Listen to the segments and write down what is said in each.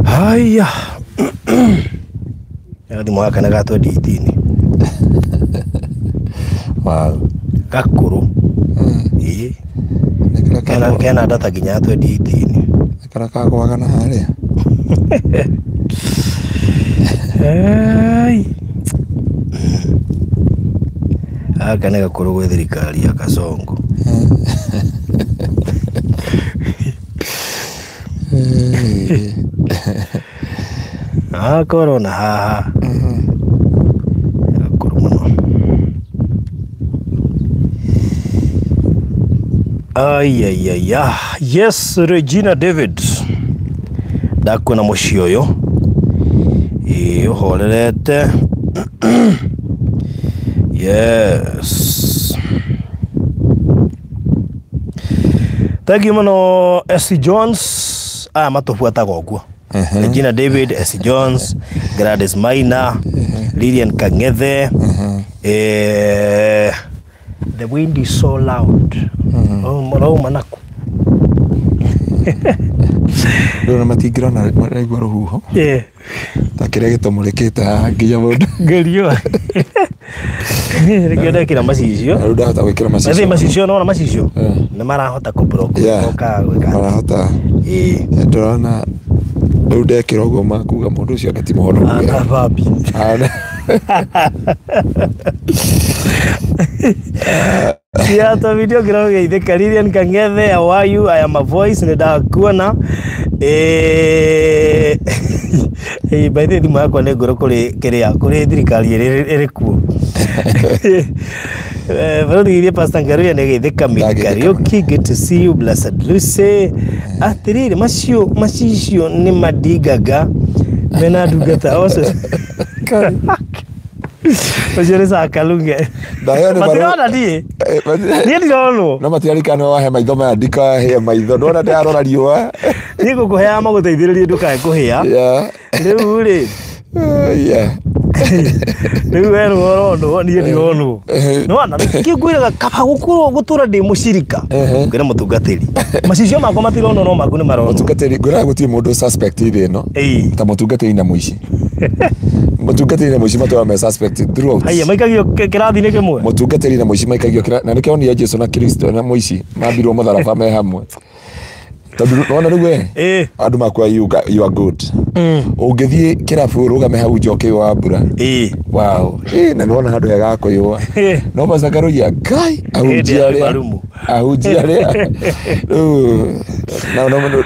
Haya. Yakati mwaka na gato ditini. Wow. Kakuru. Kena data kinyato ditini. Kara kako wakana haria. Ai. Akane gakuru gwe thirikari ya Kasongo. Corona haha. Ay. Yes, Regina David. Dakuna moshioyo. Holete. Yes. Thank you mano S. Jones. Matofuata goguo. Regina David, S. Jones, Gladys Maina, Lilian Kangethe. The wind is so loud. Oh, manaku. Ndona matigira na igwa ruhuho. Takire gitomuleketa nginya mundu. Ngerio. Rekeda kira masicio. Aruda hata gwikira masicio. Ese masicio no masicio. Na marahota kubroka koka. Marahota. Ndona Ude kirogo makuga mundu ucio gati muhono. Akababi. Siato video kirogo geithe Lilian Kangethe, how are you? I am a voice ndakuona. By the way yako ne goro kuri kiria kuri thirikari iri kuo. Varodi Pastor Ngaruya ne geithe Karaoke, good to see you, Blessed Lucy. Atiriri macicio ni madigaga mena dugata ose. Ojere sa kalunge. Mationa die. Nie ndirono. No matiarika no wahe maitho ma ndika he maitho ndona ndarora riua. Ni gukuhea maguteithiririe ndukae kuhia. Riu ri. Riu weru orono nie ndirono. No ana kiguiraga kaba gukuru gutura ndi mushirika. Ngire mutungatiri. Macicio makwa matirono no maku ni marono. Mutungatiri ngura gutie mundu suspect ire no. Ta mutungatiri na muici. Mutungatiri na muici matwa me suspect throughout. Haya maikagio kirathi-ini kimwe. Mutungatiri na muici maikagio na nikio ni Jesu na Kristo na muici mambirwo mutharaba me hamwe. Tondu wona riu andu makwa you are good. Ungithie kirabu rugame hau njoke wa mbura. Wow. Na nona handu hega kuyua. No Ngaruya Ngai ahunjia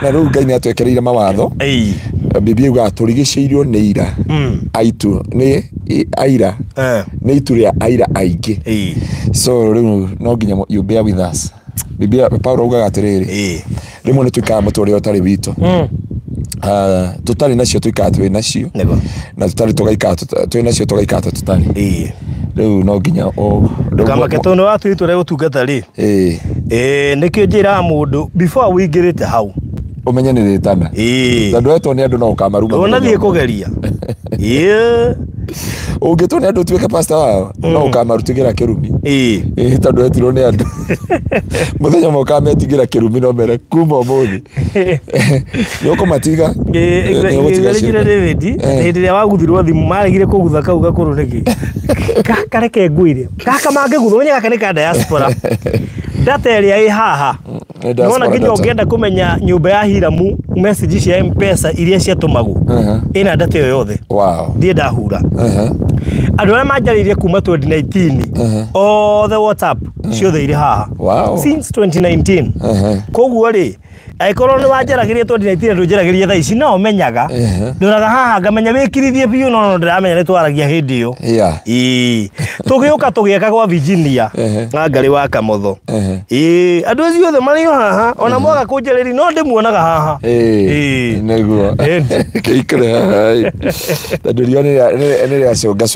na riu Ngai ni atwekereire mawatho. Bibi uga turigiceirio ni ira aitu ni aira ni itu ria aira aingi. So riu no nginya you bear with us. Bibi Paulo uga atiriri rimwe ni twikara muturi utari witu tutari nacio twikara twi nacio na tutari tugaikara twi nacio tugaikara tutari riu no nginya kama ketono watu itu rego tungata ri nikio njira mundu before wingirite hau umenye ni ritana tondu wetu ni andu no ukamaruma ona thie kugeria ungitwo ni andu tuike pastor wao no ukamarutigira kirumi tondu wetirwo ni andu muthenya mo ukametigira kirumi no mere kuma muthi ni ukumatiga Regina David hindi ria waguthirwo thimu maregire kugutha kau gakuru niki kareke nguire kaka mangegutha menye gaka ni ka diaspora data area i haha nona nginya ungienda kumenya nyumba ya Hiramu message cia M-Pesa iria ciatumagwo ina data yo yothe. Wow. Ndie ndahura andu aria manjaririe kuma 2019 all the WhatsApp ciothe iri haha. Wow. Since 2019 koguo ri Aikoro ni wanjaragirie 2019 ndunjaragirie thaa ici no menyaga. Ndoraga haha ngamenya wikirithie biu no ndiramenya ni twaragia hindi iyo. Tugiuka tugieka gwa Virginia. Ngari wa Kamotho. Andu acio othe mari haha ona mwaga kunjereri no ndimuonaga haha. Neguo. Keikre hai. Tadurione ne ya coga.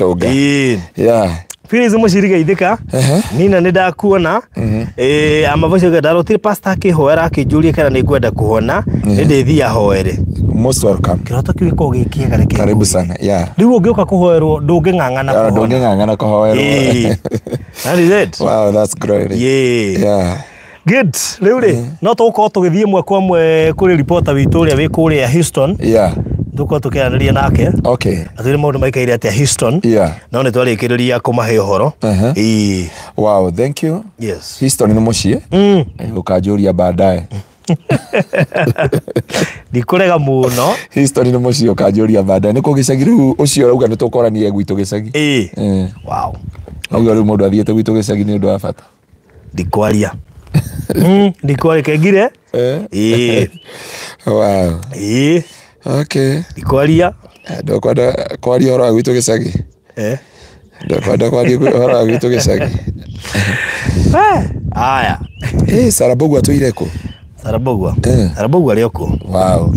Phyllis muciriga ithika nina ni ndakuona amavocio gadarotire pastor akihoera akijuria kana ni kwenda kuhona ni ndithia hoere. Most welcome. Kiroto kiriko gikiega reke. Karibu sana. Riu ungiuka kuhoerwo ndungingangana kuhona. Ndungingangana kuhoerwo. That is it. Wow, that's great. Good. Riu ri no tuko tugithie mwe kwa mwe kuri reporter witu uria wi kuri ya Houston. Duko tukianĩria nake. Atwire maundu maikaire atia Houston. No ni twarikiriria kumahe uhoro. Wow, thank you. Yes. Houston ni mucie. Ukajuria baadaye. Ndikurega muno. Houston ni mucie ukajuria baadaye. Niko gicagi riu ucio rauga ni tukoranie gwitu gicagi. Wow. Auga riu mundu athiete gwitu gicagi ni undu wa bata. Ndikwaria. Ndikwaria kegire. Wow. Okay. Ndikwaria. Ndokwenda kwaria horo gwitu gicagi. Ndokwenda kwaria horo gwitu gicagi. Aya. Sarabogwa tuireko. Sarabogwa. Sarabogwa rioko. Wow.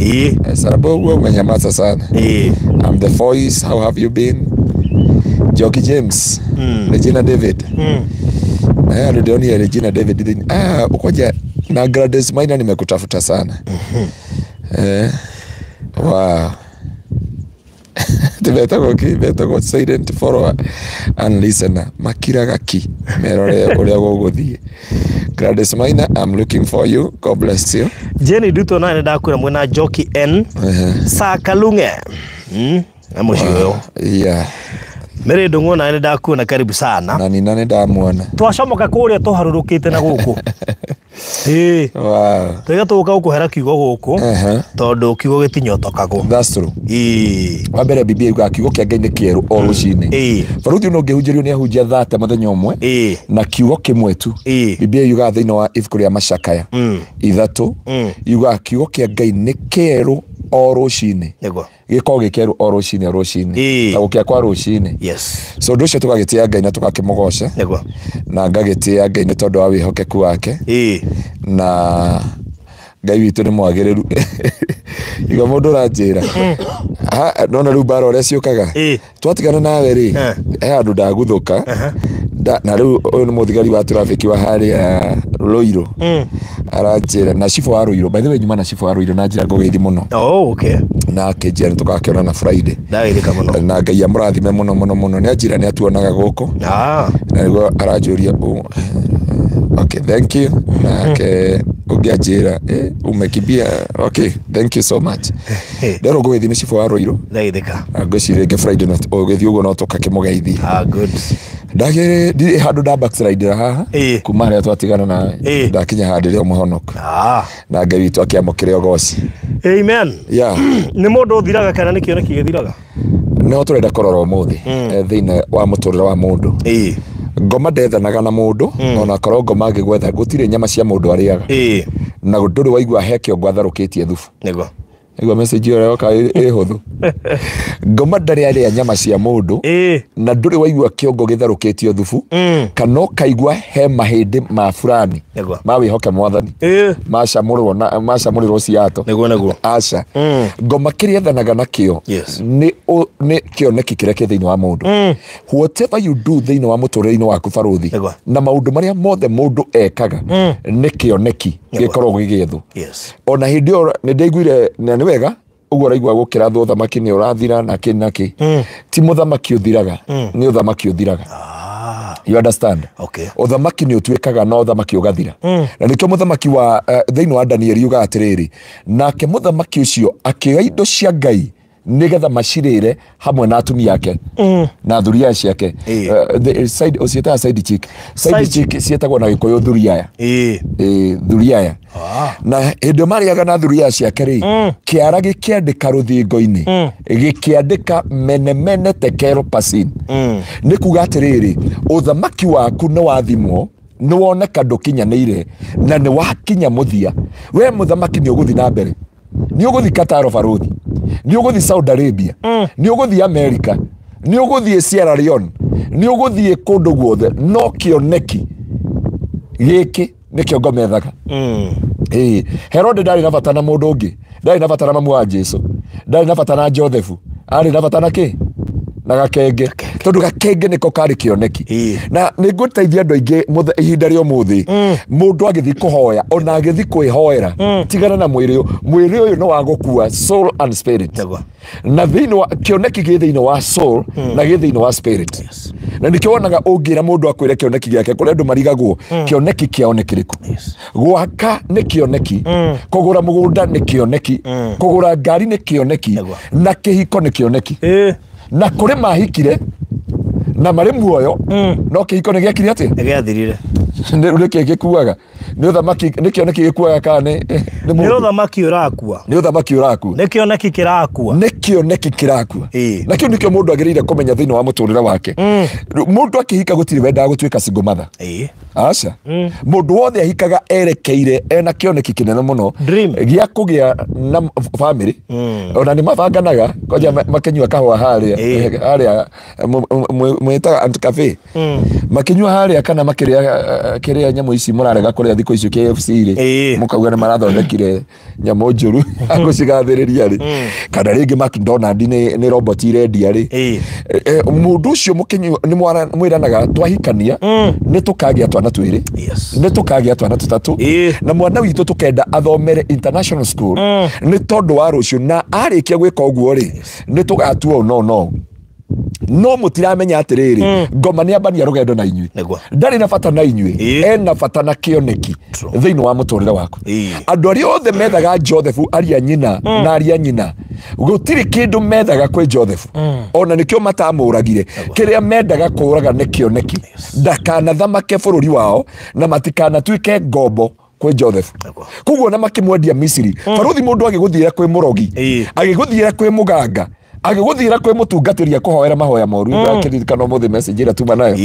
Sarabogwa umenyamaza sana. I'm the voice. How have you been? Jockey James. Regina David. Ndio ni Regina David. Ukoja na Gladys Maina nimekutafuta sana. Wow. Tibetako silent follower and listener. Makira gaki. Merore uria guguthie. Gladys Maina, I'm looking for you. God bless you. Jenny Duto na ndakura mwena Jockey N. Sakalunge. Amushiyo. Mere ndungu na ndakuona karibu sana. Na ni nani ndamuona. Twacomoka kuria tuharurukite na guku. Wow. Tega tuka ukuhera kiugo guku. Tondu kiugo gitinyotokagwo. That's true. Wa mbere Biblia yuga kiugo kia Ngai ni kieru o rucini. Baruti no ngehunjirio ni ahunjia 30 muthenya umwe. Na kiugo kimwe tu. Biblia yuga thiini wa ibuku ria Macakaya 3 yuga kiugo kia Ngai ni kieru o rucini. Giko gikeru o rucini na gukia kwa rucini. So nducio tugagitia Ngai na tukakimugosha na ngagitia Ngai ni tondu wa wihokeku wake na Ngai witu ni mwagiriru. Igo mundu ranjira nona riu bara uria ciukaga twatigana nawe ri andu ndaguthuka na riu uyu ni muthigari wa traffic wa haria Ruiru aranjira na chifu wa Ruiru. By the way nyuma na chifu wa Ruiru na njira ngogeithi muno. Na kejera tukakiona na Friday ndairika muno na Ngai amurathime muno ni njira ni atuonaga guku na riu aranjuria okay, thank you. Okay, ugiajira umekibia. Okay, thank you so much. Ndero gogethi ni chifu wa Ruiru ndairika ngocire nge Friday na ogethi ugo no tukakimugeithi. Good. Ndagere ndi handu da backslide haha kuma ria twatigana na ndakinya handi ria muhonoka na Ngai witu akiamukire ogoci. Amen. Ni mundu uthiraga kana ni kioneki githiraga no turenda korora umuthi thiine wa muturira wa mundu. Ngoma ndethanaga na mundu ona korwo ngoma ngigwetha gutire nyama cia mundu ariaga na nduri waigua hekio ngwatharukitie thufu igwa message yo yoka huthu ngoma ndari aria nyama cia mundu na nduri waigua kiongo githarukitio thufu kana kaigua he mahindi ma fulani ma wihoke mwathani macamurwo ciato neguo aca ngoma kiria thanaga nakio ni kioneki kiria ki thiini wa mundu. Whatever you do thiini wa muturire-ini waku baruthi na maundu maria mothe mundu ekaga ni kioneki gikorwo gigithu. Ona hindi yo ni ndaiguire ni wega uguo raigua gukira thu thamaki ni urathira na kinaki ti muthamaki uthiraga ni uthamaki uthiraga. You understand? Uthamaki ni utwikaga no uthamaki ugathira na nikio muthamaki wa thiini wa Danieli yuga atiriri nake muthamaki ucio akioya indo cia Ngai nigetha macirire hamwe na atumia yake na thuria ciake. Side osieta side chick cietagwo na Gikuyu thuriaya. Thuriaya na hĩndĩ mariaga na thuria ciake ri kiara gikiandika ruthingo-ini gikiandika menemene tekero pasin ni kuga atiriri uthamaki waku ni wathimwo nĩ woneka ndũkinyanĩire na nĩ wakinya mũthia, we mũthamaki nĩ ũgũthiĩ na mbere, nĩ ũgũthiĩ Qatar barũthi, nĩ ũgũthiĩ Saudi Arabia, nĩ ũgũthiĩ America, nĩ ũgũthiĩ Sierra Leone, nĩ ũgũthiĩ kũndũ guothe, no kĩoneki gĩkĩ nĩkĩo ngomethaga. Herode ndarĩ na bata na mũndũ ũngĩ, ndarĩ na bata na mamu wa Jesũ, ndarĩ na bata na Josephu, arĩ na bata na kĩ? Na gakenge, tondu gakenge niko kari kioneki. Na nĩngũteithia andũ aingĩ ihinda rĩa ũmũthĩ, mũndũ agĩthiĩ kũhoya ona agĩthiĩ kwĩhoera, tigana na mwĩrĩ ũyũ nĩ wa gũkua soul and spirit. Na thĩinĩ wa kĩoneki gĩ thĩinĩ wa soul na gĩ thĩinĩ wa spirit. Na nĩkĩo wonaga ũngĩra mũndũ akwĩre kĩoneki gĩake, kũrĩ andũ marigagwo kĩoneki kĩao nĩ kĩrĩkũ. Gwaka nĩ kĩoneki, kũgũra mũgũnda nĩ kĩoneki, kũgũra ngari nĩ kĩoneki, na kĩhiko nĩ kĩoneki. Na kũrĩ mahikire na marĩ muoyo, no kĩhiko nĩ gĩakire atĩ gĩathirire. Nĩkĩ gĩkuaga? Nĩ ũthamaki, nĩ kĩoneki gĩkuaga kana nĩ ũthamaki ũrakua? Nĩ ũthamaki ũrakua. Nĩ kĩoneki kĩrakua. Nĩ kĩoneki kĩrakua. Na kĩu nĩkĩo mũndũ agĩrĩire kũmenya thĩinĩ wa mũtũrĩre wake. Mũndũ akĩhika gũtirĩ wendaga gũtuĩka single mother. Aca. Mũndũ wothe ahikaga erekeire ena kĩoneki kĩnene mũno gĩa kũgĩa na family. Ona nĩ mabanganaga koja makĩnyua kahũa harĩa mwĩtaga Ant Cafe, makĩnyua harĩa kana makĩrĩa nyamũ ici mũrarega kũrĩa thikũ icio KFC rĩ, mũkauga nĩ marathondekire nyamũ njũru agũcigathĩrĩria rĩ, kana rĩngĩ McDonald nĩ robot irendia rĩ. Mũndũ ũcio nĩ mwĩranaga twahikania nĩ tũkagĩa twana twĩrĩ, nĩ tũkagĩa twana tũtatũ, na mwana witũ tũkenda athomere international school nĩ tondũ wa rũciũ, na arĩkia gwĩka ũguo rĩ nĩ tũgatuo no mũtiramenya atĩrĩrĩ, Ngoma nĩ ambania rũgendo na inyuĩ, ndarĩ na bata na inyuĩ, ena bata na kĩoneki thĩinĩ wa mũtũrĩre waku. Andũ arĩa othe methaga Joseph aria nyina na aria nyina, gũtirĩ kĩndũ methaga kwĩ Joseph, ona nĩkĩo matamũragire. Kĩrĩa mendaga kũraga nĩ kĩoneki, ndakanathamake bũrũri wao na matikanatuĩke ngombo kwĩ Joseph. Koguo na makĩmwendia Misiri, barũthi mũndũ agĩgũthiĩra kwĩ mũrogi, agĩgũthiĩra kwĩ mũganga, agĩgũthiĩra kwĩ mũtungatĩri akũhoera mahoya moru. Akĩririkana ũmũthĩ message ĩrĩa tuma nayo,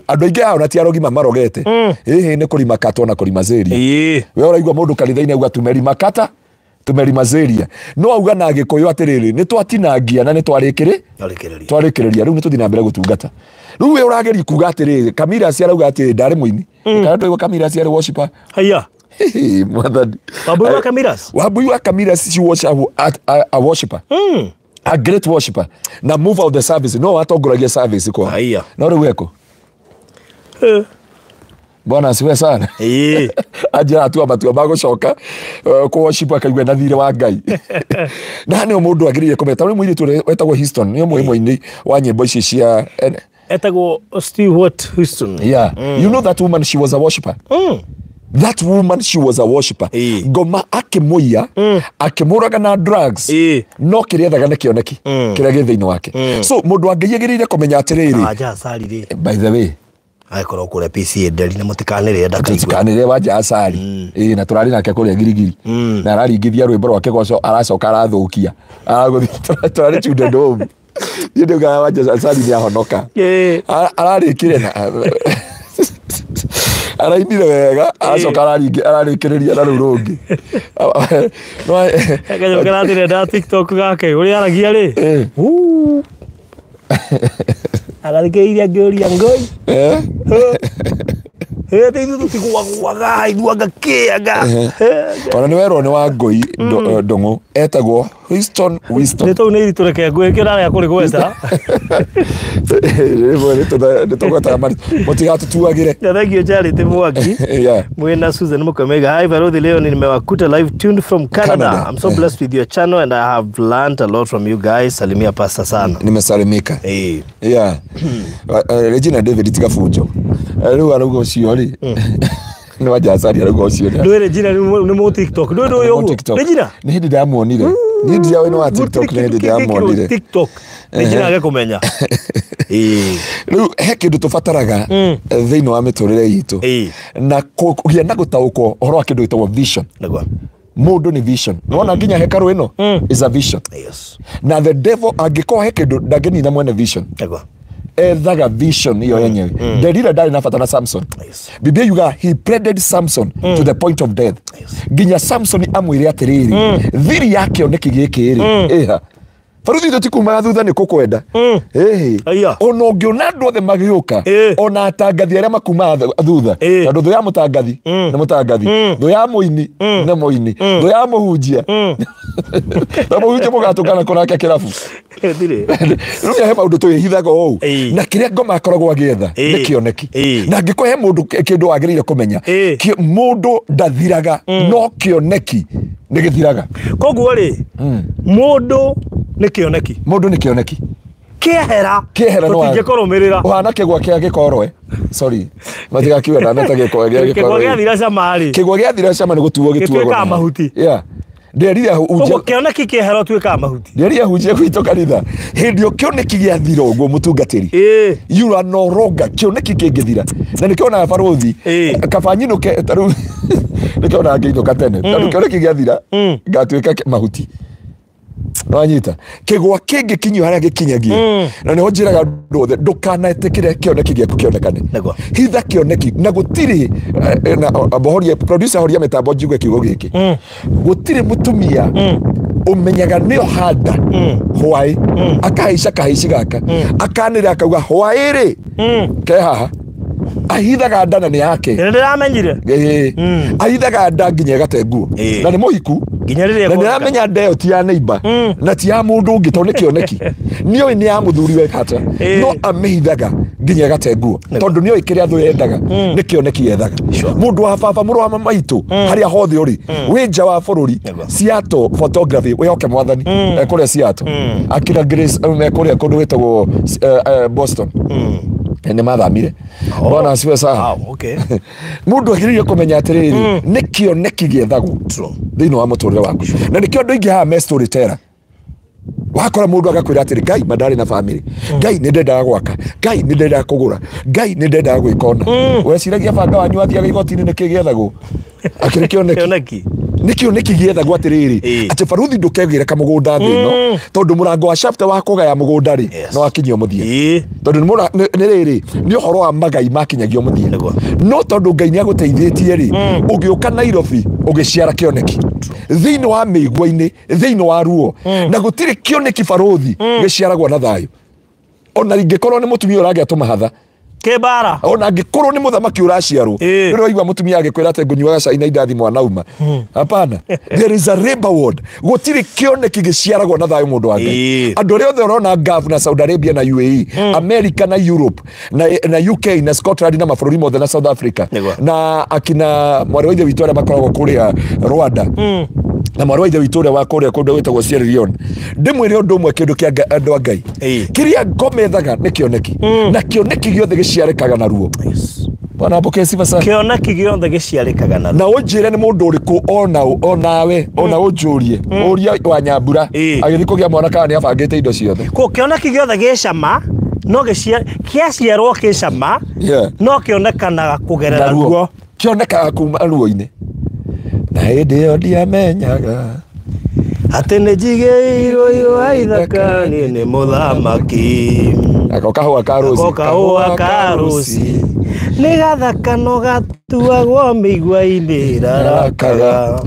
andũ aingĩ ao na ti arogi mamarogete, nĩ kũrima kata na kũrima zĩria. We ũraigua mũndũ kanitha-inĩ auga tumerima kata tumerima zĩria, no auga na Gĩkũyũ atĩrĩrĩ, nĩ twatinangia na nĩ twarĩkĩrĩria, rĩu nĩ tũthiĩ na mbere gũtungata. Rĩu we ũrageria kuga atĩrĩrĩ, Camillus arauga atĩ ndarĩ mũini, kana tũigua Camillus arĩ worshiper. Haya mwathani, Wambui wa Camillus, she was a worshiper, a great worshiper, na move of the service, no atongoragia service kwa no rĩu eko Bwana asiwe sana. Aje atua matua magũcoka ku worship akaigua na thire wa Ngai. Na nĩ mũndũ agĩrĩire kũmeta rĩu mũirĩtu wetagwo Houston, nĩ mũini wa nyĩmbo ici cia etagwo Stewart Houston. You know that woman, she was a worshiper. That woman, she was a worshiper. Ngoma akĩmũiya, akĩmũraga na drugs, no kĩrĩa ethaga nĩ kĩoneki kĩrĩa gĩ thĩinĩ wake. So mũndũ angĩagĩrĩire kũmenya atĩrĩrĩ, by the way, aikorwo kũrĩa PC nderi na mũtikanĩrĩa ndakaigua, mũtikanĩrĩa wanja acari na tũrarĩ nake kũrĩa girigiri, na araringithia rwĩmbo rwake gwaco aracoka arathũkia, tũrarĩ children home. Ndio gawa wanja acari nĩ ahonoka, ararĩkire na arainire wega, aracoka ararĩkĩrĩria na rũu rũngĩ. No akathire na TikTok gake ũrĩa aragia rĩ, agathikĩrĩria ngĩũria Ngoi ithuĩ tũtigũagũaga ithuaga kĩaga. Ona nĩ werwo nĩ wa Ngoi Ndũng'ũ etagwo Houston Wisdom. Nĩ tũu nĩ iritũ reke ngwĩke ũrarĩa kũrĩ gweta. Nĩ tũgwetaga mũtigatutuagĩre. Thank you Charity Mwangi. Mwena Susan Mukamega. Hi Barũthi, leo nimewakuta live tuned from Canada. I'm so blessed with your channel and I have learned a lot from you guys. Salimia pasta sana. Nimesalimika. Regina David tigafunjo. Rĩu arauga ũcio rĩ, nĩ wanja acari arauga ũcio rĩ. Ndũĩ Regina nĩ mũ TikTok, ndũĩ ũguo Regina? Nĩ hĩndĩ ndamuonire, nĩ hĩndĩ yawe nĩ wa TikTok, nĩ hĩndĩ ndamuonire TikTok, Regina agakũmenya. Rĩu he kĩndũ tũbataraga thĩinĩ wa mĩtũrĩre itũ, na kũgĩa na gũtaũkwo ũhoro wa kĩndũ gĩtagwo vision. Mũndũ nĩ vision. Nĩwona nginya hekarũ ĩno is a vision. Na the devil angĩkorwo he kĩndũ ndangĩnina mwene vision. ethaga vision iyo yenyewe. Delila ndari na bata na Samson. Biblia yuga he pleaded Samson to the point of death. Ginya Samson amwire atiriri thiri yake oneki gikiri eha Faruthi tutikuma thutha ni kukwenda ona ungiona andu othe magiuka ona atangathi aria makuma thutha tondu thu ya mutangathi na mutangathi thu ya muini na muini thu ya muhunjia na muhunjia mugatukana kunake kirabu ruya he maundu tuyihithaga ou na kiria ngoma akoragwo agietha ni kioneki na ngiko he mundu kindu agirire kumenya mundu ndathiraga no kioneki ni githiraga koguo ri mundu ni kioneki kehera no tutingikorũmĩrĩra uhana kigwa kia gikorwe sorry matiga kiwa na meta gikwa gia gikorwe kigwa gia thira cama ri kigwa gia thira cama ni gutuo gituo mahuti nderia hujia kioneki kehera tuika mahuti nderia hujia gwito kanitha hindio kioneki gia thira uguo mutungatiri you are no wrong kioneki kingithira na nikiona Faruthi kabanyino ke taru nikiona ngeitho katene taru kioneki gia thira ngatuika mahuti wanyita kigwa kingi kinyu haria gikinyagie na niho njiraga andu othe ndukanaetekire kioneki giaku kionekane hitha kioneki na gutiri na bohoria producer horia metambo njuge kiugo giki gutiri mutumia umenyaga nio handa hwai akaisha kahaici gaka akanira akauga hwai ri ke haha ahithaga ndana ni yake ndiramenyire ahithaga nda nginya gate nguo na ni muhiku nginya riria na ndiramenya ndeo ti ya neighbor na ti ya mundu ungi to ni kioneki nio ni ya muthuri we kata no amehithaga nginya gate nguo tondu nio ikiria thu yendaga ni kioneki yethaga mundu wa baba muru wa maitu haria hothe uri winja wa bururi Seattle photography we oke mwathani kuria Seattle akira Grace kuria kundu wetagwo Boston ni mathamire bona asiwe sawa mundu agiririe kumenya atiriri ni kioneki giethagwo thini wa muturire waku na nikio andu ingi ha me storyteller wakora mundu agakwira atiri Ngai mandari na family Ngai ni ndenda gwaka Ngai ni ndenda kugura Ngai ni ndenda gwikona weciragia banga wanyu athiaga igoti-ini ni kigiethagwo akiri kioneki nikioneki giethagwo atiriri ati Faruthi ndukegire kamugunda thino tondu murango wa chapter wa kugaya mugunda ri no akinyio muthie tondu ni riri ni uhoro wa magai makinyagio muthie no tondu Ngai ni aguteithitie ri ugiuka Nairobi ugiciara kioneki thini wa migwa-ini thini wa ruo na gutiri kioneki Faruthi giciaragwo na thayu ona ingikorwo ni mutumia uragia tumahatha kebara ona ngikorwo ni muthamaki uraciarwo ni roigwa mutumia agikwira ate ngunyuaga cai na indathi mwana uma hapana there is a reward gutiri kioneki giciaragwo na thayu mundu wa Ngai andu ria othe urona Gulf na Saudi Arabia na UAE America na Europe na UK na Scotland na mabũrũri mothe na South Africa na akina mwari wa ithe witũ aria makoragwo kuria Rwanda na mwari wa ithe witũ wa kuria kundu wetagwo Sierra Leone ndimwire undu umwe kindu kia andu a Ngai kiria ngomethaga ni kioneki na kioneki giothe giciarikaga na ruo bona mboke sifa sana kioneki giothe giciarikaga na ruo na unjire ni mundu uriku onawe ona unjurie uria wa Nyambura agithi kugia mwana kana ni abangite indo ciothe ko kioneki giothe gicama no giaciarwo gicama no kionekanaga kugerera ruo kionekaga kuma ruo-ini na hindi iyo ndiamenyaga ati ni njigiirwo iwa ithaka ni muthamaki ako kahua karuci ni gathaka no gatuagwo migwa-ini rarakaga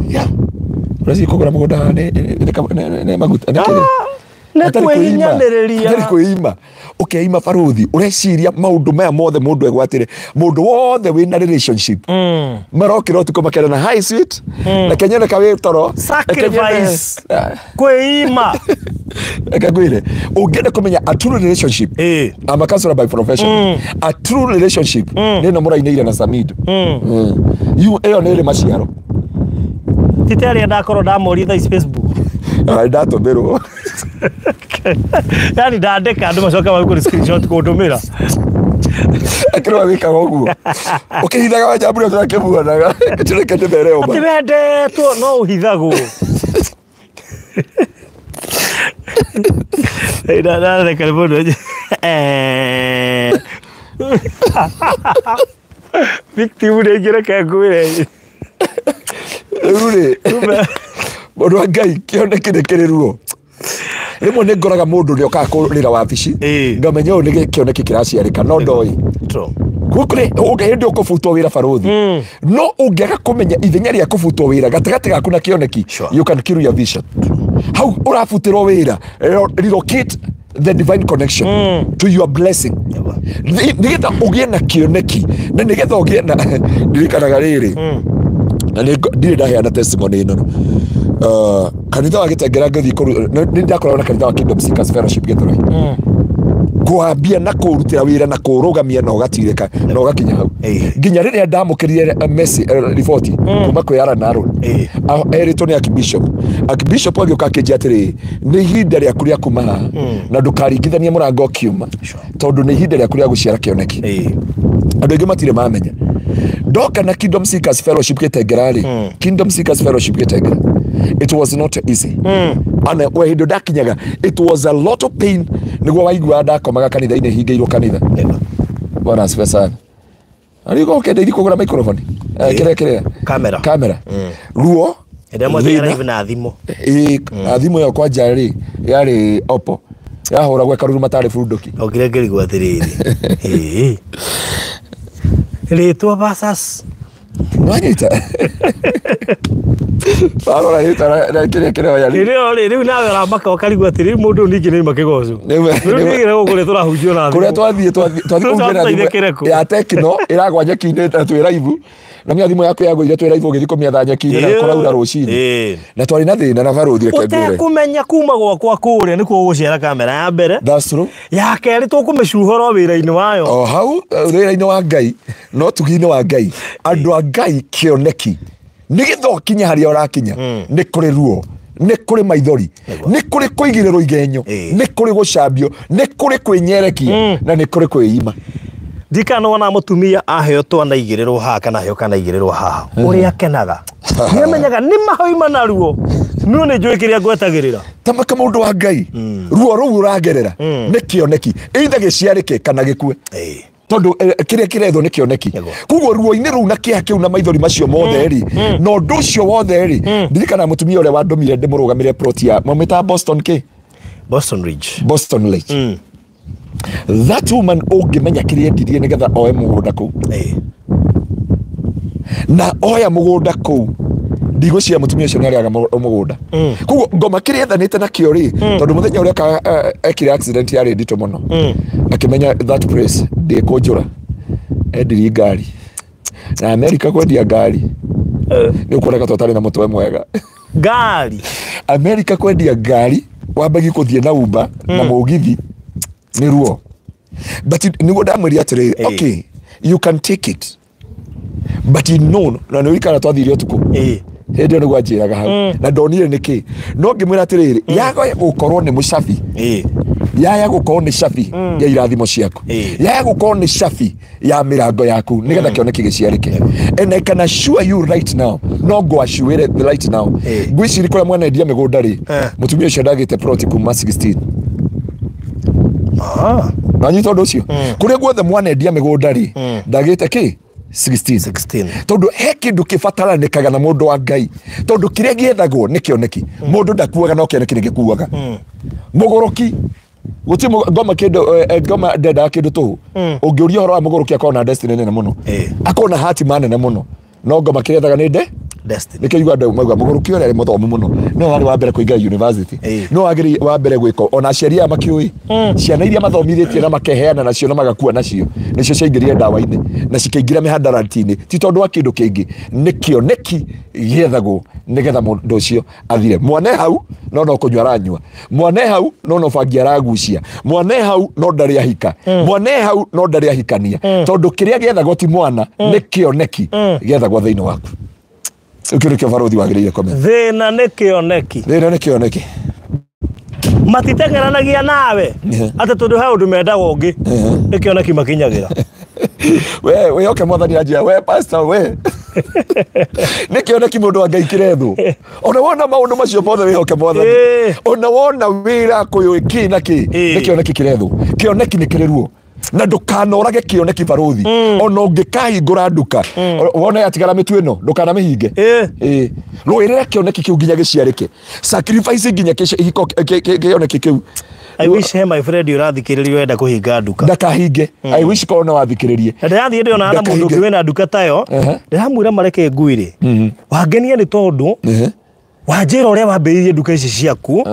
ureci kugura mugunda ni maguta nä kwĩima ũkeima Faruthi ũreciria maũndũ maya mothe mũndũ egwatire mũndũ wothe wĩna relationship marokĩra ũtukũ makena na hi sweet na kenyoneka wĩ toro sacrifice kwĩima ekagwire ũngĩenda kũmenya a true relationship I'm a counselor by profession a true relationship nĩ no mũrainĩire na Samido ĩyo nĩ ĩrĩ maciaro tĩtarĩa ndakorwo ndamũria thaa Facebook ndatũmĩrwo yani ndandĩka andũ macoka magũkũrĩ screenshot kũndũmĩra akĩrwo wĩkaga ũguo ũkĩhithaga wa Nyambura tũrakĩmuonaga tũreke ndĩmere ũma atĩ wendetwo no ũhithagwo ndareka nĩ mũndũ victim nĩingĩreke ngwĩre rĩu rĩ mũndũ wa Ngai kĩoneki nĩ kĩrĩ ruo rimwe ni ngoraga mundu ni okaga kurira wabici ngamenya uyu ni kioneki kiraciarika no ndoi gukure ugehinde ukufutwo wira baruthi no ungiaga kumenya ithenya ria kufutwo wira gatagati gaku na kioneki you can kill your vision how urafutirwo wira relocate the divine connection to your blessing nigetha ugie na kioneki na nigetha ugie na ndirikanaga riri na ndiri ndaheana testimony ino kanitha wa Gitengera ngathi ni ndakorwo na kanitha wa Kingdom Seekers Fellowship Githurai kuambia na kurutira wira na kurugamia na ugatirika na ugakinya hau nginya riria ndamukirire Messi report kuma kwi Alan Aaron erito ni Archbishop agioka akinjia atiri ni ihinda ria kuria kuma na ndukaringithania murango ukiuma tondu ni ihinda ria kuria guciara kioneki andu aingi matire mamenya ndoka na Kingdom Seekers Fellowship Gitengera Kingdom Seekers Fellowship Gitengera it was not easy ana we hindo dakinyaga it was a lot of pain niguo waigua ndakomaga kanitha ine hingeirwo kanitha bwana asifiwe sana ariko kende kugura microphone kire kamera ruo ndemo thira hivi na thimo thimo yo kwa jari yari Oppo yahora gwe karuru matari fundoki okire ngirigwa thiriri ritwa basas Manita. Parora hita na kire oya. Riu nawe ramaka ukarigwa atiri mundu ningi ni makigocu. Nigire gukure turahujio na kuria twathie kumira ya Tekno iragwa nyeki-ini twi live na mia thimu yaku yagwire twi live ugithi kumiatha nyeki-ini na kuraura rucini na twari na thina na baruthi reke ngire utekumenya kuma gwakwa kuria nikuo guciara kamera ya mbere that's true ya keri tukumicuhora wira-ini wayo hau wira-ini wa Ngai no tugi-ini wa Ngai andu a Ngai kioneki nigitho kinya haria urakinya ni kuri ruo ni kuri maithori ni kuri kuigiriro igenyo ni kuri gucambio ni kuri kwinyerekia na ni kuri kwiyima dikano wana mutumia aheo twana igirirwo ha kana heo kana igirirwo ha uri akenaga nimenyaga ni mahoima na ruo no ni njui kiria gwetagirira tamaka mundu wa Ngai ruo ru uragerera ni kioneki either giciarike kana gikue tondu kiria kiretho ni kioneki kuguo ruo-ini ru na kia kiu na maithori macio mothe ri no ndu cio wothe ri ndirikana mutumia ule wandomire ndimurugamire plot ya mamita Boston Ridge that woman ungimenya kiria ndirie nigetha oe mugunda ku na oya mugunda ku ndigucia mutumia ucio nariaga mugunda kuguo ngoma kiria ethanite na kio ri tondu muthenya uria ekire accident yari ndito muno akimenya that place ndi kunjura endiri ngari na America kwendia ngari ni ukoreka totari na mutwe mwega ngari America kwendia ngari wambagi kuthie na Uber na mugithi ni ruo but niguo ndamwiri atiri okay you can take it but you know na ni wikara twathirio tuku hindi ni gwanjiraga hau na ndonire niki no ngimwira atiriri yago gukorwo ni mucabi yaya gukorwo ni cabi ya irathimo ciaku yaya gukorwo ni cabi ya mirango yaku nigetha kioneki giciarike and I can assure you right now no go assure right now gwiciri kuria mwana endia migunda ri mutumia ucio ndagite plot kuma 16 nanyi tondu ucio kuria guothe mwana endia migunda ri ndagite ki 16 tondu he kindu kibataranaga na mundu wa Ngai tondu kiria giethagwo ni kioneki mundu ndakuaga no kioneki ni gikuaga mugoroki guti ngoma kindu ngoma ndenda kindu tu ungiuria horo wa mugoroki akona destiny nene muno akona hati manene muno no ngoma kirethaga ni destiny nikigwa ndu magwa mugoroki ore muthomu muno no wari wa mbere kuinga university no wagiri wa mbere gwiko ona sheria makiui ciana iria mathomithitie na makeheana nacio na magakua nacio nicio ciaingirie ndawa-ini na cikaingira mihadarati-ini ti tondu wa kindu kingi ni kioneki giethagwo nigetha mundu ucio athire mwane hau no kunywa aranyua mwane hau no bangi aragucia mwane hau no ndari ahika mwane hau no ndari ahikania tondu kiria giethagwo ti mwana ni kioneki giethagwo thiini waku ukirikio baruthi wagirire kome thina ni kioneki matitegeranagia nawe ate tondu he undu mendaga ungi ni kioneki makinyagira we oke mwathani ajia we pastor we ni kioneki mundu wa Ngai kirethu ona wona maundu macio mothe we oke mwathani ona wona wira kuyuiki naki ni kioneki kirethu kioneki ni kiriruo na ndukanorage kioneki baruthi ona ungikahingura nduka wona yatigara mitu ino ndukana mihinge rwirira kioneki kiu nginya giciarike sacrifice nginya kioneki kiu. I wish my friend urathikiririe wenda kuhinga nduka ndakahinge. I wish ko na wathikiririe ndathi ndi ona mundu ungi wena nduka tayo ndiramwira mareke nguire wangenia ni tondu wanjira uria wambiririe nduka ici ciaku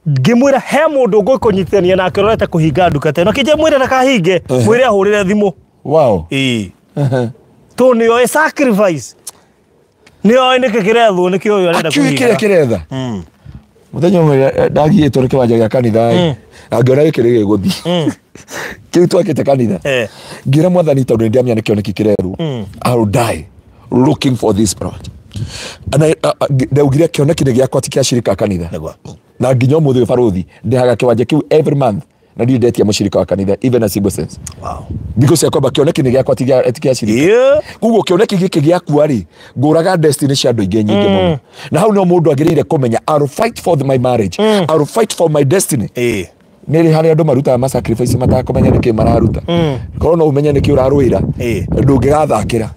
ngimwira he mundu ngukonyithania na akirorete kuhinga nduka tayo kije mwire ndakahinge mwire ahurire thimu. Wow. To ni o sacrifice ni o ni kikirethu ni kio arenda kuhinga kiretha muthenya umwe ndagiye tore kiwanja gya kanitha angora ikirige guthi kiu twakite kanitha ngira mwathani tondu ndiamya ni kioneki kireru I'll die looking for this project and ndaugire kioneki ni giakwa tikia shirika kanitha na nginya muthi baruthi ndihaga kiwanja kiu every month na ndi ndetia mushirika wa kanitha even as simple sense. Wow. Because yakwamba kioneki ni giakwa tikia shirika kugo kioneki giki giaku ari nguraga destiny cia andu ingi nyingi muno na hau no mundu agirire kumenya I'll fight for my marriage I'll fight for my destiny niri hari andu maruta ma sacrifice matakumenya niki mararuta korwo no umenya niki urarwira ndungigathakira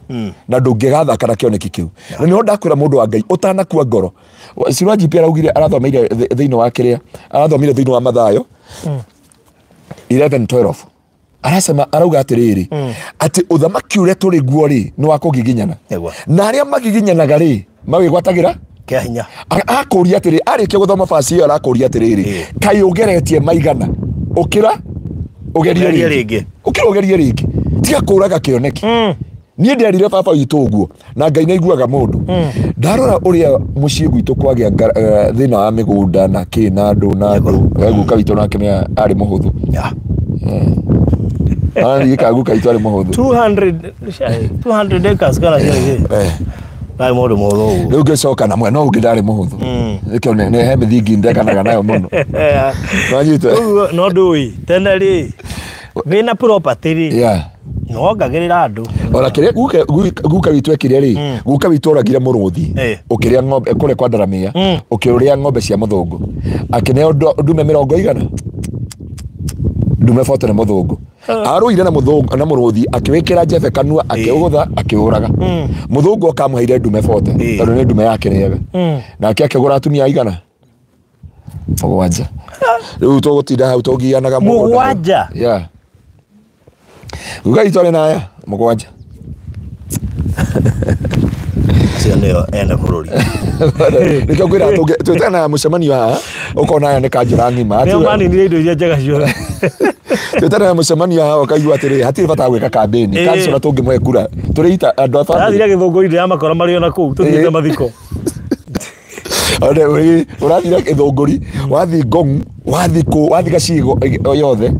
na ndungigathaka na kioneki kiu na niho ndakwira mundu wa Ngai utanakua ngoro Sirwaji pia augire arathomeire thiino wa kiria arathomire thiino wa Mathayo 11:12 arasema arauga atiriri ati uthamaki uria turi guo ri ni wa kugiginyana na aria magiginyanaga ri magigwatagira kia hinya akuria atiri arikia guthoma fasi iyo arakuria atiriri kai ugeretie maigana ukira ugerie ringi tiga kuraga kioneki nie nderire baba witu uguo na Ngai naiguaga mundu ndarora uria mucii gwitu kwagia thina wa migunda na kina andu na andu guka witu nake ni ari muhuthu yika guka witu ari muhuthu 200 acres kana ai mundu muhuthu riu ngicoka na mwena ungi ndari muhuthu ikio ne he mithingi ndekanaga nayo muno wanyite no ndui tena ri wina property ri no ngagirira andu ora kire guka witu ekire ri guka witu oragire muruthi ukiria ng'ombe kure kwa Ndaramia ukiuria ng'ombe cia muthungu akineo ndume 100 ndume 40 na muthungu aruire na muthungu na muruthi akiwikira njebe kanua akiugutha akiuraga muthungu akamuheire ndume 40 tondu ni ndume yake niega na akigura atumia igana mugwanja riu tugutinda hau tugianaga mugwanja Ugai tole naya mugwanja cia nio enda bururi nikio kwira twetana mucemanio haha ukona aya ni kanjira ngima ati mani ni indo iria njega cio twetana mucemanio haha ukaigua atiri hatiri bata gwika kambeni kansura tungimwe kura turiita andu a family athira githunguri ya makora mari ona kuu tuthiite mathiko ore urathira githunguri wathi Ngong wathi gacigo yothe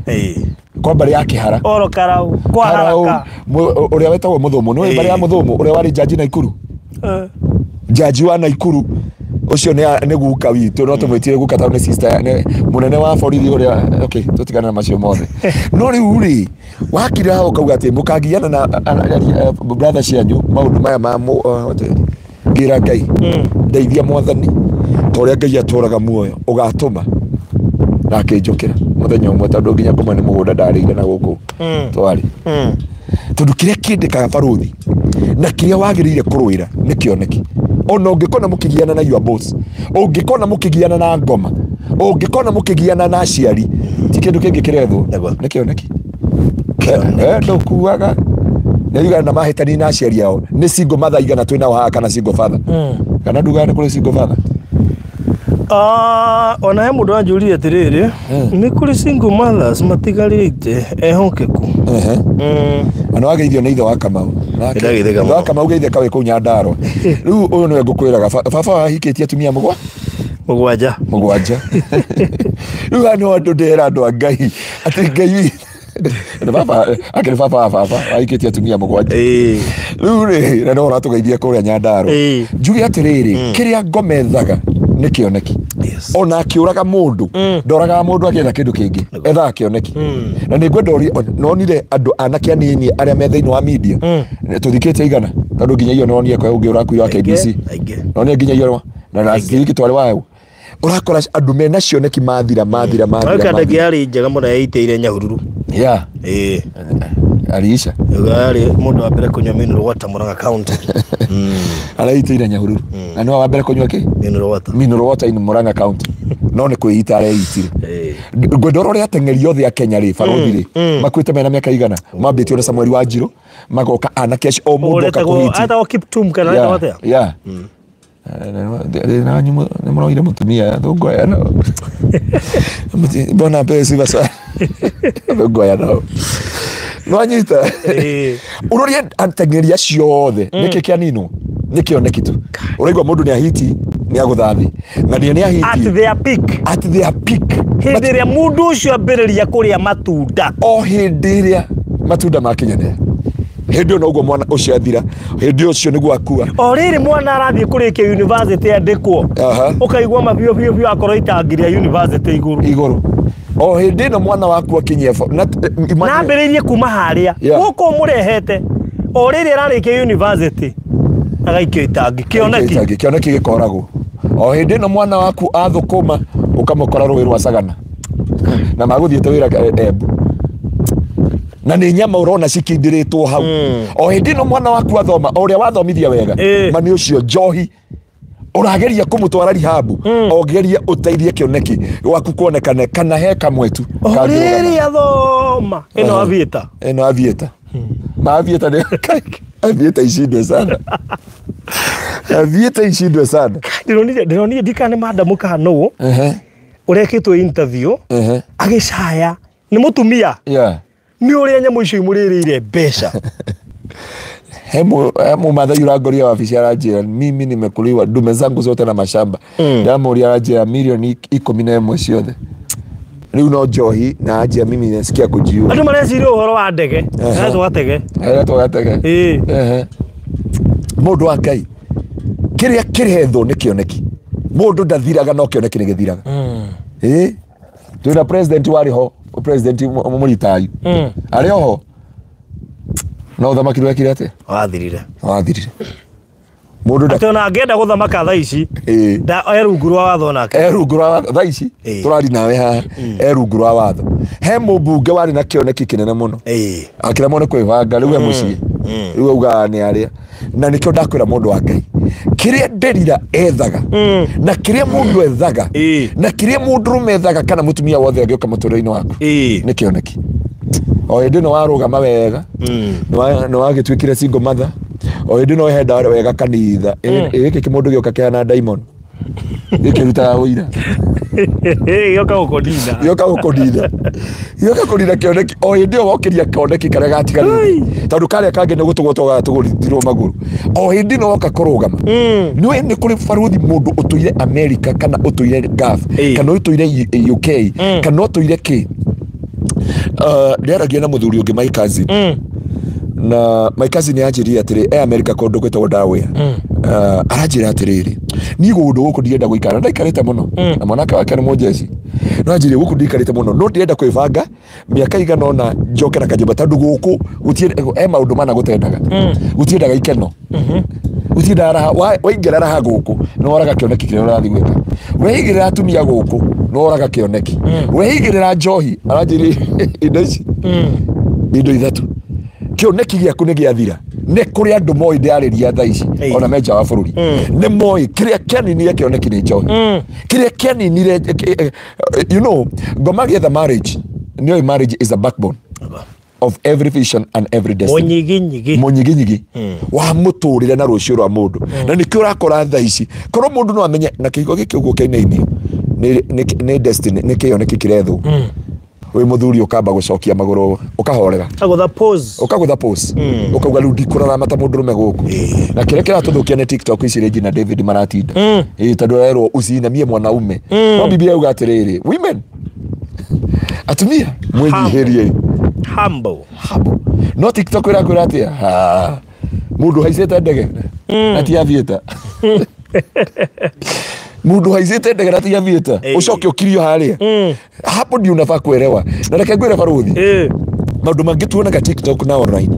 kwa bari ya Kihara oro karau kwa haraka uria wetagwo Muthumu no bari ya Muthumu uria wari jaji Naikuru jaji wa Naikuru ucio ni guka witu no tumwitire guka taune sister munene wa borithi uria okay tutigana na macio mothe no riu ri wakira hau kauga ati mukagiana na brother cianyu maundu maya ma ngira Ngai ndeithia mwathani toria Ngai aturaga muoyo ugatuma na akijukira muthenya umwe tondu nginya kuma ni mugunda ndarire na guku twari tondu kiria kindikaga baruthi na kiria wagirire kurwira ni kioneki ona ungikona mukigiana na your boss ungikona mukigiana na ngoma ungikona mukigiana na aciari ti kindu kingi kirethwo ni kioneki ndukuaga na na mahitani na aciari yao ni single mother igana twina wa kana single father kana nduga ni kuri single father ona he mundu anjurie atiriri ni kuri single mothers matigarite ehokeku ana wageithio ni ithe wa Kamau wa Kamau geithia kawe ku Nyandarua riu uyu niwe ngukwiraga baba wahikitie atumia mugwanja riu ano andu ndera andu a Ngai ati Ngai baba akiri baba wahikitie atumia mugwanja riu ri na no ratugeithia kuria Nyandarua njuge atiriri kiria ngomethaga ni kioneki ona akiuraga mundu ndoraga mundu akietha kindu kingi etha kioneki na ni ngwenda no nire andu anake anini aria me thiini wa media tuthikite igana tondu nginya iyo nonie kwa ungi urakuira KBC nonie nginya iyo na nasiriki twari wao urakora andu mena cioneki mathira kandagi ari njega muno yaiteire Nyahururu Yeah. Aliisha. Yari mundu wa mbere kunywa mineral water Murang'a County. Araitira Nyahururu. Na no wa mbere kunywa ki? Mineral water. Mineral water in Murang'a County. No ne kwita araitire. Gwendoro ria tengeri yothe ya Kenya ri barothi ri. Makwite mena miaka igana. Mambitio na Samuel Wanjiru. Magoka anake o mundu akakuhiti. Hata Kiptum kana hata. Yeah. Na nyumo ne mroire mutumia thungo ya no. Bona pesi basa. Thungo ya no. Nwanyita. Uroria antengeria ciothe niki kia nino niki onekitu uraigwa mundu ni ahiti ni aguthathi na ni ahiti at their peak hindi ria mundu ucio ambiriria kuria matunda hindi ria matunda makinyane hindi no ugo mwana ucio athira hindi ucio niguo akua o riri mwana arathie kurikia university andikwo ukaigwa mabio bio akorwo itangiria university iguru o hindi no mwana waku akinyefo na mbiririe kuma haria guko murehete o riri ararikia university agaikio itangi kioneki gikoragwo o hindi no mwana waku athukuma ukamukora rũĩ rwa Sagana na maguthiete wira Embu na ni nyama urona cikindiritwo hau o hindi no mwana waku athoma uria wathomithia wega mani ucio njohi urageria kumutwara rihabu ogeria uteithie kioneki waku kuonekane kana heka mwetu riri athoma ino avieta maavieta ne avieta ishindwe sana avieta ishindwe sana ndironire dikane madamu kano urekitwo interview agicaya ni mutumia ni uria nyamu icio imuririire mbeca hemu madha yuragoria wabici arajira mimi nimekuliwa dume zangu zote na mashamba ndamuria arajira milioni 11 ciothe riu no njohi na ajia mimi nasikia kujiua andu mareciria uhoro wa ndege to gatege mundu wa Ngai kiria kiretho ni kioneki mundu ndathiraga no kioneki ni githiraga twina president wariho president Muritayu ariho no uthamaki rwekire ate wathirire mundu ndatona angenda guthamaka thaa ici da erungurwa watho nake erungurwa thaa ici turari nawe ha erungurwa watho he mubunge wari na kioneki kinene muno akira mone kwivanga riu mucie riu uga ni aria na nikio ndakwira mundu wa Ngai kiria nderira ethaga na kiria mundu ethaga na kiria mundu rumethaga kana mutumia wothe agioka muturire-ini waku ni kioneki o hindi no warugama wega no wagitwikire single mother o hindi no henda wega kanitha giki kimundu gioka kihana diamond ikiruta uira yoka ukodina kioneki o hindi wokiria kioneki karia gatigarire tondu karia kangi ni gutugotwa tugurirwo maguru o hindi no woka kurugama ni kuri baruthi mundu utuire America kana utuire Gulf kana utuire UK kana utuire ki nderagia na muthuri ungi my cousin na my cousin yanjiria atiri America kondu gwetagwo Delaware aranjira atiriri ni gundu guku ndienda guikara ndaikarite muno na mwanake wake ni mujeci no anjire guku ndikarite muno no ndienda kwivanga miaka igana ona njoke na kanyumba tondu guku gutie maundu mana gutendaga gutiendaga ikeno gutiendaga raha waingira raha guku no oraga kioneki kiria urathi gwika weigirira atumia guku no oraga kioneki weigirira njohi aranjiri indo ithatu kioneki giaku ni giathira ne kuri andu moi ndiariria thaa ici ona meja wa bururi ne moi kiria kianinire kioneki ni njohi kiria kianinire you know gomagia the marriage marriage is a backbone of every vision and every destiny munyiginyigi wa muturire na rucio rwa mundu na nikio urakora thaa ici korwo mundu no amenye na kigo giki uguo kainaini ni destiny ni kioneki kirethu we muthuri ukamba gucokia maguru ukahorera ukagutha pose ukauga riu ndikurara mata mundu rume guku na kire kiratuthukia ni TikTok ici Regina David maratinda tondu rero ucinamie mwanaume no bibi auga atiriri women atumia mwenyihirie humble no TikTok irakwira atia mundu haicete ndege ati athieta mundu haicete ndege ati athieta ucoke ukirio haria hapo ndio unafaa kuelewa na reke ngwire baruthi maundu mangi tuonaga TikTok na online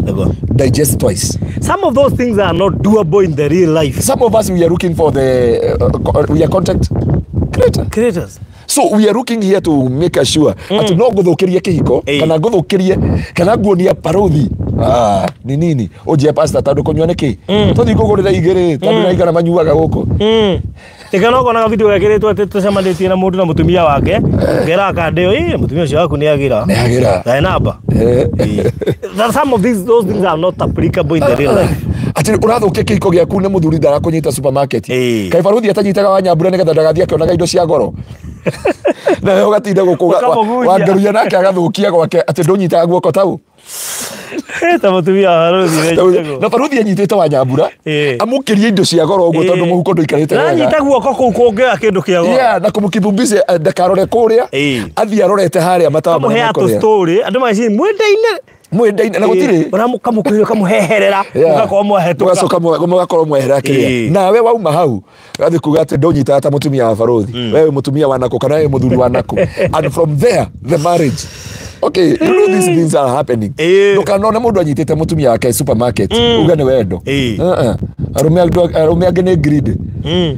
digest twice. Some of those things are not doable in the real life. Some of us we are looking for the we are content creators. So we are looking here to make sure ati no nguthukirie kihiko kana nguthukirie kana nguonia parothi ni nini uje pastor tando kunywa niki tuthi kugurira igiri tando na igana manyuaga guku Tikana kona ka video yakiretwo tucemanitie na mundu na mutumia wake ngera akandeo mutumia ucio waku ni agira na namba some of those things are not applicable in the real life. Ati urathukia kihiko giaku ne muthuri ndara kunyita supermarket kai baruthi atanyitaga wa nyambura nigetha ndagathia akionaga indo cia goro na yo gatinda gukuga wangaruya nake agathukia gwake ati ndunyitaga guoko tau ta mutumia baruthi na baruthi anyitite wa nyambura amukirie indo cia goro uguo tondu muhuko nduikarite wega na nyita guoko kuu kungea kindu kia goro na kumukibumbize ndakarore kuria athia arorete haria matawa marĩa kuria story andu maci mwende na gutire uramukamukirira kamuheherera ugakorwo mwahetuka ugakorwo mweherera kiria nawe wauma hau gathi kuga ati ndonyita ta mutumia wa baruthi wewe mutumia wa nako kana wewe muthuri wa nako and from there the marriage. Okay, you know these things are happening. Ndukanone mundu anyitite mutumia wake supermarket uga ni wendo arume agene greed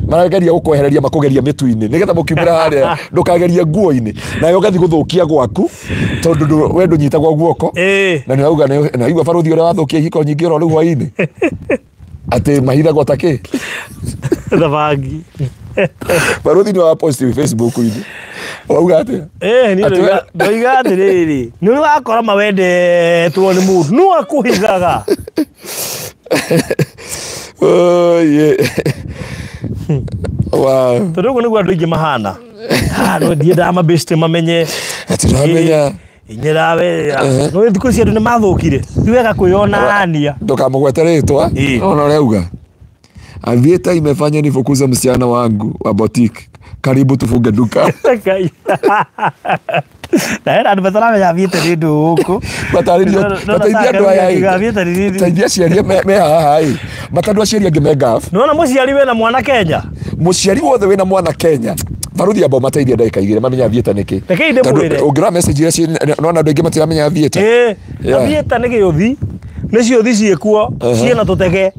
marageria gukwehereria makugeria mitu-ini nigetha mukiumira haria ndukageria nguo-ini na yo gathi guthukia gwaku tondu wendo nyitagwo guoko na ni auga na igwa baruthi ore wathukia hiko nyingi oro riu hwa-ini ati mahitha gotake thabangi baruthi ni wa post Facebook-ini wauga atia ni ndoiga atiriri ni wakora mawendetwo ni mundu nu akuhigaga wow tondu niguo andu ingi mahana no ndienda mabeste mamenye ati ramenya inyerawe no thiku cia andu ni mathukire ti wega kwiyonania ndukamugwete ritwa ona urauga Avieta imefanya nifukuze msichana wangu wa boutique. Karibu tufunge duka. Na ndo betara ya Avieta ndio huko. Bataririo ndo ya Avieta ndio. Taidia sheria me hai. Matandwa sheria gemegaf. Nona muciari we na mwana Kenya. Muciari wothe we na mwana Kenya. Baruthi abo mateithia ndeka igire mamenya Avieta niki. Ungira message ya nona ndo ingi matiramenya Avieta. Avieta niki yothi. Nicio thi ciekuo. Ciena tutege.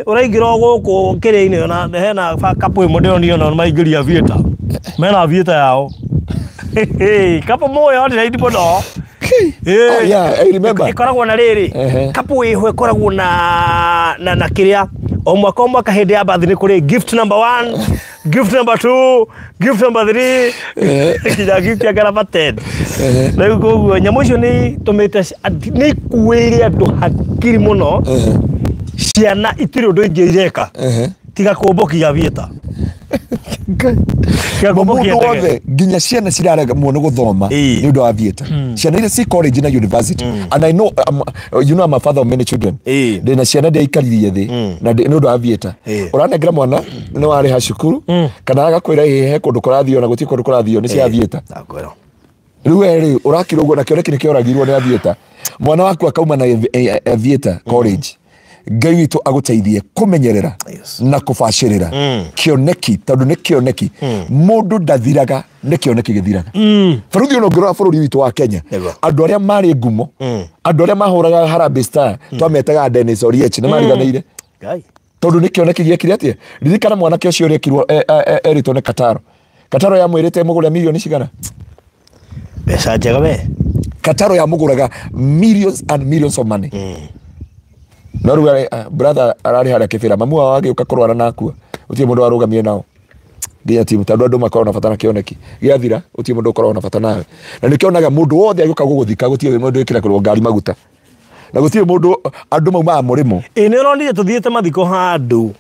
Uraingira guku kiri-ini na hena kapu imwe ndio na maigiria Avieta. Mena Avieta yao. Kapu moyo ni ndi bono. Oh yeah, I remember. Ikoragwo na riri. Kapu ihwe ikoragwo na kiria. O mwaka hindi ya birthday kuri gift number 1, gift number 2, gift number 3. Kija gift ya garaba 10. Na gugu nyamu icio ni tumite ni kuire andu hakiri muno. Ciana itiri undu ingi ireka tiga kumbokia Avieta mundu wothe nginya ciana cirarega muno guthoma ni undu wa Avieta ciana ile si college na university and I know you know I'm a father of many children ndina ciana ndia ikaririe thi na ni undu wa Avieta uranengera mwana ni wari ha cukuru kana agakwira he kundu kurathio na guti kundu kurathio ni cia Avieta riu eri urakira uguo na kioneki ni kioragirwo ni Avieta mwana waku akauma na Avieta college Ngai witu aguteithie kumenyerera na kubashirira kioneki tondu ni kioneki mundu ndathiraga ni kioneki githiraga baruthi ono ngirora bururi witu wa Kenya andu aria mari ngumo andu aria mahuraga Harambee Star twametaga Dennis Oriech ni mariganeire Ngai tondu ni kioneki giekire atia ririkana mwanake ucio urekirwo eritwo ni Kataro ya mwirite mugure milioni cigana pesa njega we Kataro ya muguraga millions and millions of money no ruga brother arari haria kibira mamu wake ukakorwara nakua utie mundu arugamie nao nginya timu tondu andu makorwo na fatana kioneki giathira utie mundu ukorwo na fatana nawe na nikionaga mundu wothe aguka guguthika gutie mundu ikira kurwo ngari maguta na gutie mundu andu mauma murimo ni uronire tuthiete mathiko handu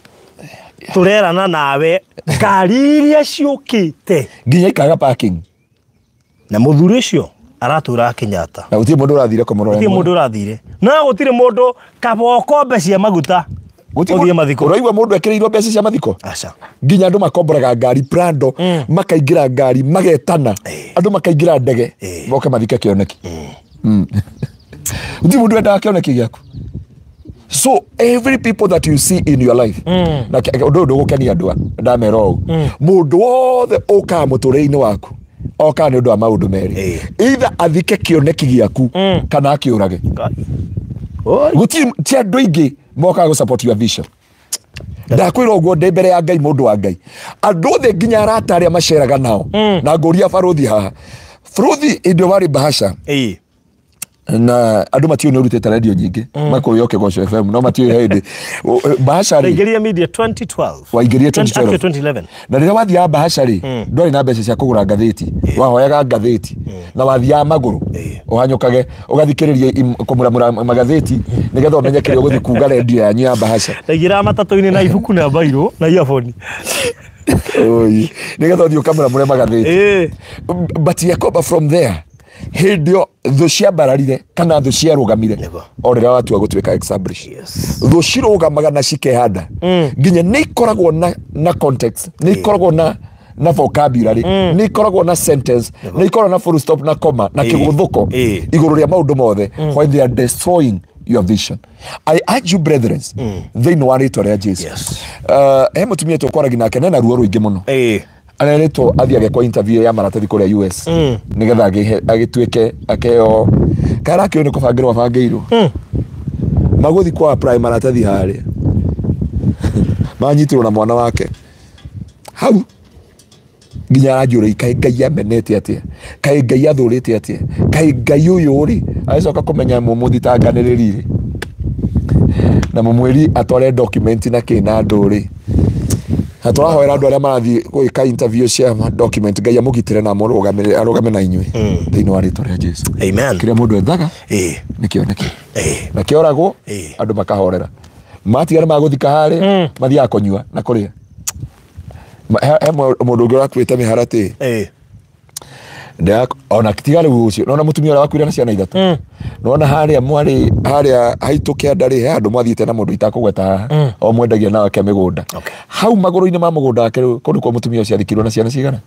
turerana nawe ngari iria ciukite nginya ikaga parking na muthuri ucio aratura Kenyatta na gutie mundu urathire komorora gutie mundu urathire na gutire mundu kaboko mbe cia maguta gutie mathiko uraigwa mundu ekireirwo mbe cia mathiko aca nginya andu makomboraga ngari Prado makaingira ngari magetana andu makaingira ndege moke mathike kioneki gutie mundu enda kioneki giaku so every people that you see in your life na ndu gukenia andu ndamero mundu wothe uka muture-ini waku oka ni undu wa maundu meri either athike kioneki giaku kana akiurage guti ti andu ingi moka go support your vision ndakwira uguo ndi mbere ya Ngai mundu wa Ngai andu othe nginya arata aria maceraga nao na nguria baruthi haha baruthi indo bari bahasha na andu matio ni urutete radio nyingi makuyoke Goco FM no matio hindi bahasha ri Nigeria Media 2012 waingirie 2011 na rira wathia bahasha ri ndori na mbeca cia kugura ngatheti wahoyaga ngatheti na wathia maguru uhanyukage ugathikiriria kumuramura magatheti nigetha umenye kirio guthi kuga radio yanyu ya bahasha ndagira matatu-ini na ibuku na bairo na earphone oi nigetha uthi ukamuramura magatheti but Yakoba from there hindio thu cia bararire kana thu cia rugamire orira watu agutweka establish thu cirugamaga na cikehanda nginya ni ikoragwo na context ni ikoragwo na vocabulary ni ikoragwo na sentence ni ikoragwo na full stop na comma na kiguthuko iguru ria maundu mothe when they are destroying your vision. I urge you brethren they know ritwa ria Jesus mutumia tukoragi nake na ruo ruingi muno aneretwo athiage kwa interview ya maratathi kuria US nigetha agitweke akeo karakio ni kubangirwa bangirwo maguthi kwa apply maratathi haria manyitirwo na mwana wake hau nginya ajure kai Ngai amenete atia kai Ngai athurite atia kai Ngai uyu ri aicoka kumenya mumuthi tanganiriri na mumwiri atware document na kina nduri aturahoera andu aria marathi gwika interview cia document Ngai amugitire na arugame na inyui thiini wa ritwa ria Jesu amen kiria mundu ethaga nikioneki na kioragwo andu makahorera matigara maguthika hari mathia konyua na kuria mundu ungi urakwite miharati ona kitigari ucio nona mutumia ura wakwira na ciana ithatu nona haria mwari haria haituke andari andu mwathiite na mundu itakugweta o mwendagia nake migunda hau maguru-ini ma mugunda wake kundu kwa mutumia ucio athikirwo na ciana cigana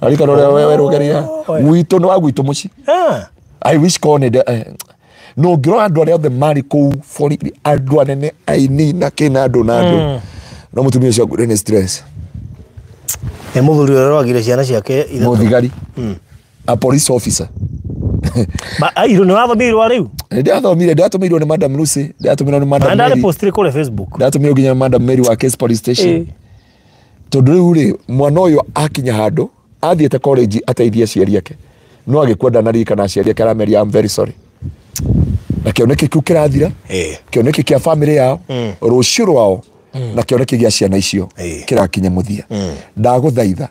arikana uria wewe rugeria gwitu no agwitu muci I wish kone no ngirwo andu aria othe mari kuu for andu anene aini na kina andu na andu no mutumia ucio ngure ni stress muthuri uria rwagire ciana ciake ithatu muthigari a police officer ba airo ni wathomirwo riu ndathomire ndatumirwo ni Madam Lucy ndatumirwo ni Madam Mary Mary postire kule Facebook ndatumirwo nginya Madam Mary wa Case Police Station tondu riu ri mwana uyu akinya handu athiete college ateithia ciari yake no agikwenda na rika na ciari yake arameri I'm very sorry na kioneki kiu kirathira kioneki kia family yao rucio rwao na kioneki gia ciana icio kirakinya muthia ndaguthaitha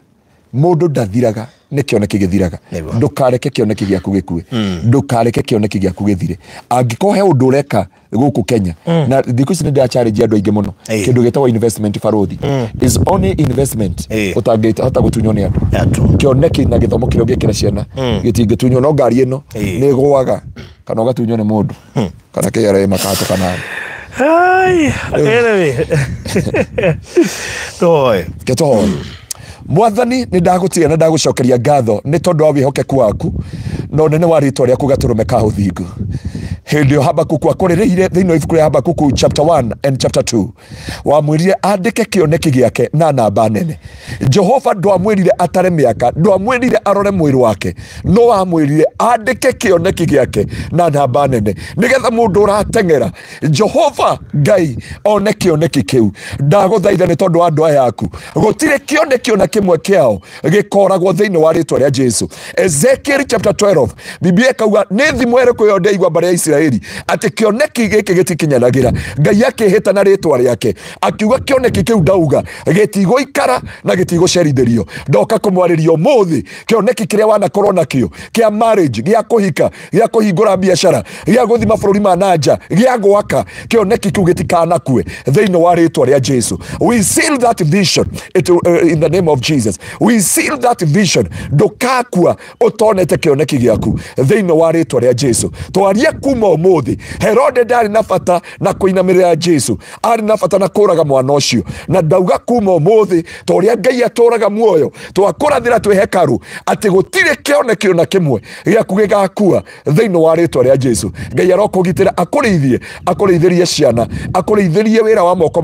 mundu ndathiraga ni kioneki githiraga ndukareke kioneki giaku gikue ndukareke kioneki giaku githire angiko he undu ureka guku Kenya na thiku ici ndia challenge andu aingi muno kindu gitawa investment baruthi is only investment utangita hota gutunywo ni andu kioneki na githomo kirio gikira ciana gitingitunywo no ngari ino ni gwaga kana gatunywo ni mundu kana kiyare makato kana ai anyway toy Mwathani ni ndagutia na ndagucokeria ngatho ni tondu wa wihokeku waku no nene wa ritwa riaku gaturume ka uthingu hindio Habakuku akoririire thiini wa ibuku ria Habakuku chapter 1 and chapter 2 wamwirire andike kioneki giake na namba nene Jehova ndwamwirire atare miaka ndwamwirire arore mwiri wake no wamwirire andike kioneki giake na namba nene nigetha mundu uratengera Jehova Ngai one kioneki kiu ndaguthaitha ni tondu wa andu aya yaku gutire kioneki ona kimwe kiao gikoragwo thiini wa ritwa ria Jesu Ezekiel chapter 12 Biblia kauga ni thimu iriku yonde igwa mbere ya Israeli ati kioneki giki gitikinyanagira Ngai akihita na ritwa riake akiuga kioneki kiu ndauga gitigo ikara na gitigo cerithirio ndoka kumwaririo muthi kioneki kiria wanakorwo nakio kia marriage gia kuhika gia kuhingura biashara gia guthima bururi ma nanja gia gwaka kioneki kiu gitikanakue thiini wa ritwa ria Jesu we seal that vision in the name of Jesus we seal that vision ndukakua utonete kioneki giaku thiini wa ritwa ria Jesu twaria kuma umuthi Herode ndari na bata na kuinamirira Jesu ari na bata na kuraga mwana ucio na ndauga kuma umuthi toria Ngai aturaga muoyo twakurathira twi hekaru ati gutire kioneki ona kimwe giaku gigakua thiini wa ritwa ria Jesu Ngai arokugitira akurithirie ciana akurithirie wira wa moko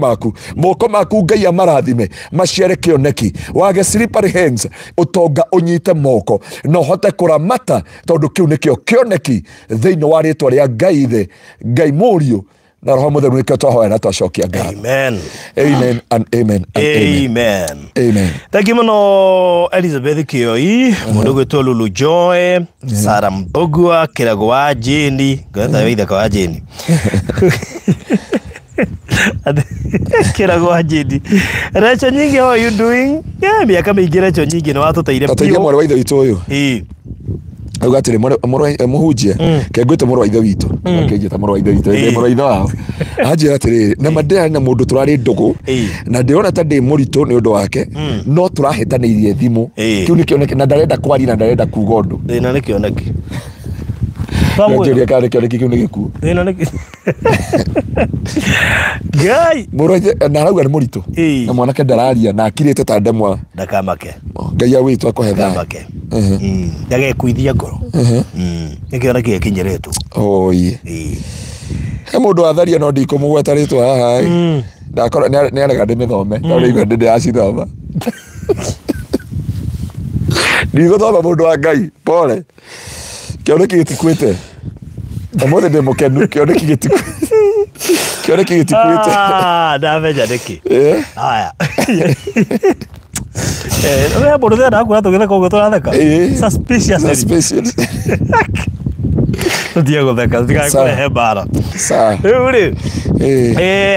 maku Ngai amarathime maciare kioneki wage slippery hands utonga unyite moko no hote kuramata tondu kiu nikio kioneki thiini wa ritwa ria Ngai the Ngai murio na roho mutheru nĩkĩo twahoya na twacokia ngatho. Amen. Amen and amen and amen. Amen. Thank you muno Elizabeth Kioi, mundu gwitwo Lulu Joy, Sara Mbogua, Kirago wa Jeni, gwetha weitha kwa Jeni. Kirago wa Jeni. Racho nyingi, how are you doing? Yeah, miaka mĩingĩ Racho nyingi na watu taire pio. Ataire mwana wa ithe witũ ũyũ. Auga atĩrĩ mũhunjia kengwĩte mũrũ wa ithe witũ akĩnjĩta mũrũ wa ithe witũ mũrũ wa ithe wao anjĩra atĩrĩ na mandĩra na mũndũ tũrarĩ ndũgũ na ndĩrona ta ndĩ mũritũ nĩ ũndũ wake no tũrahĩtanĩirie thimũ kĩu nĩ kĩoneki na ndarenda kwaria na ndarenda kuuga ũndũ na nĩ kĩoneki Nigeria kare kĩoneki kĩu nĩ gĩkuũ na nĩ Gai mũrũ na arauga nĩ mũritũ na mwanake ndararia na akirĩte ta ndemwa ndakamake Ngai awĩtwo akũhe tha ndage kuithia ngoro nĩkĩoneki gĩkinyĩrĩtwo oye he mũndũ atharia no ndikũmũgweta rĩtwa haha ndakora nĩ arega ndĩmĩthome tondũ igua ndĩ ndĩracithoma ndigũthoma mũndũ wa Ngai pole kĩoneki gĩtikuĩte ũmũthĩ ndĩ mũkenu kĩoneki gĩtikuĩte ndamenya nĩkĩ haya wewe mũndũ thĩna hakuhĩ tũgĩtheka ũguo tũratheka suspicious Ndia gũtheka tũtikakũrehe mbara rĩu rĩ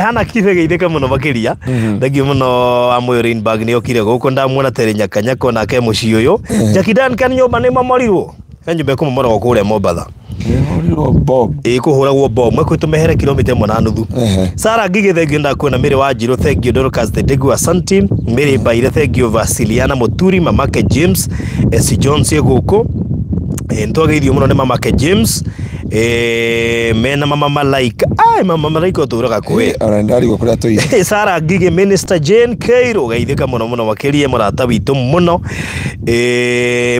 hana kibe geithĩka mũno makĩria thengiũ mũno amwe Rainbag nĩ okire gũkũ ndamuona tere nyakanyako nake mũciĩ ũyũ Jackie Duncan nyũmba nĩ mamorirwo nyũmba ĩkũmomora kũrĩa Mombatha kuhuragwo bomb mwekwe tumehere kilomita 1.5 Sara Ngige thengio ndakwona Mary wa Njiro thengio Dorcas Ndegu asanti Mary Baire thengio Vasiliana Muturi mamake James S Jones guko ntogeithio muno ni mamake James mena mama Malaika mama Malaika uturaga kwe arandari gukura toyi Sara Ngige Minister Jane Keiro geithika muno muno makirie murata witu muno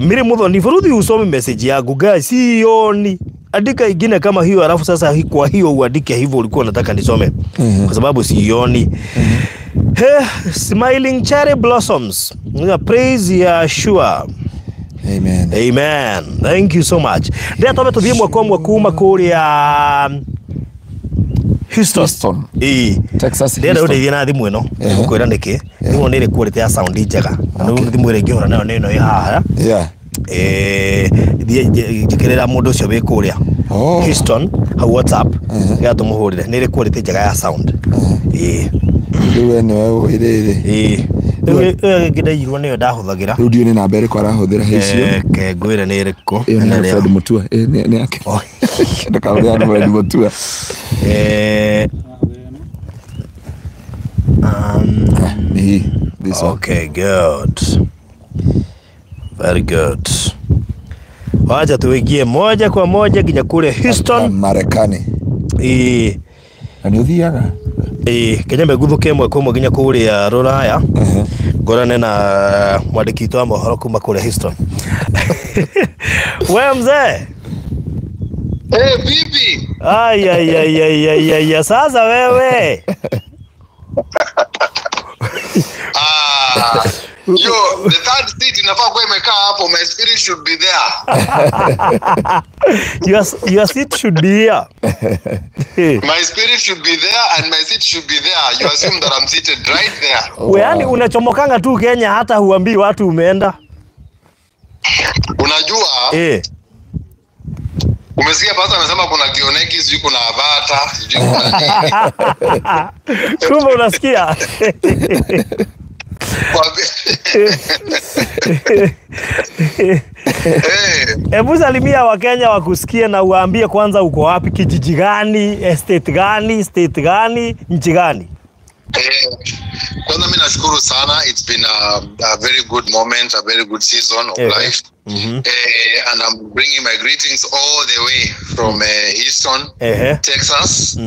Miri Muthoni furuthi usome message yangu guys sioni andika ingine kama hiyo alafu sasa kwa hiyo uandike hivyo ulikuwa unataka nisome kwa sababu sioni Smiling Cherry Blossoms praise ya sure Amen. Amen. Thank you so much. Ndia tobe tuthie mwako kuma kuria Houston. Texas. Ndia ndio na thimu ino. Ngukwira niki. Thimu ni ri quality ya sound njega. Ndio thimu ri ngihora nayo nino haha. Yeah. Njikirira mundu ucio wi kuria Houston ha WhatsApp ya tumuhurire ni ri quality njega ya sound. Riu ene wewe irire. Ngidairwo niyo ndahuthagira riu ndione namba ĩrĩkũ arahuthira hecio ke ngwire ni ĩrĩkũ ene Fred Mutua ni yake ndakaũrĩa ni Fred Mutua this one. Okay, good, very good. Wacha tuingie moja kwa moja nginya kule Houston Marekani na nĩ ũthiaga Kenya meguthuke mwe kwa nginya kuria Ruraya ngorane na mwandiki witũ wa mohoro kuma kule Houston. Wewe mzee bibi ay sasa wewe yo the third seat inafaa kuwa imekaa hapo. My spirit should be there. Your seat should be here. My spirit should be there and my seat should be there. You assume that I'm seated right there. Wewe yani unachomokanga tu Kenya hata huambii watu umeenda. Unajua umesikia pasa amesema kuna kioneki sijui kuna avata sijui kuna kumbe unasikia Hebu salimia Wakenya wakusikie na uambie kwanza uko wapi, kijiji gani, estate gani, state gani, nchi gani? Kwanza mimi nashukuru sana. It's been a very good moment, a very good season of life. And I'm bringing my greetings all the way from Houston, Texas.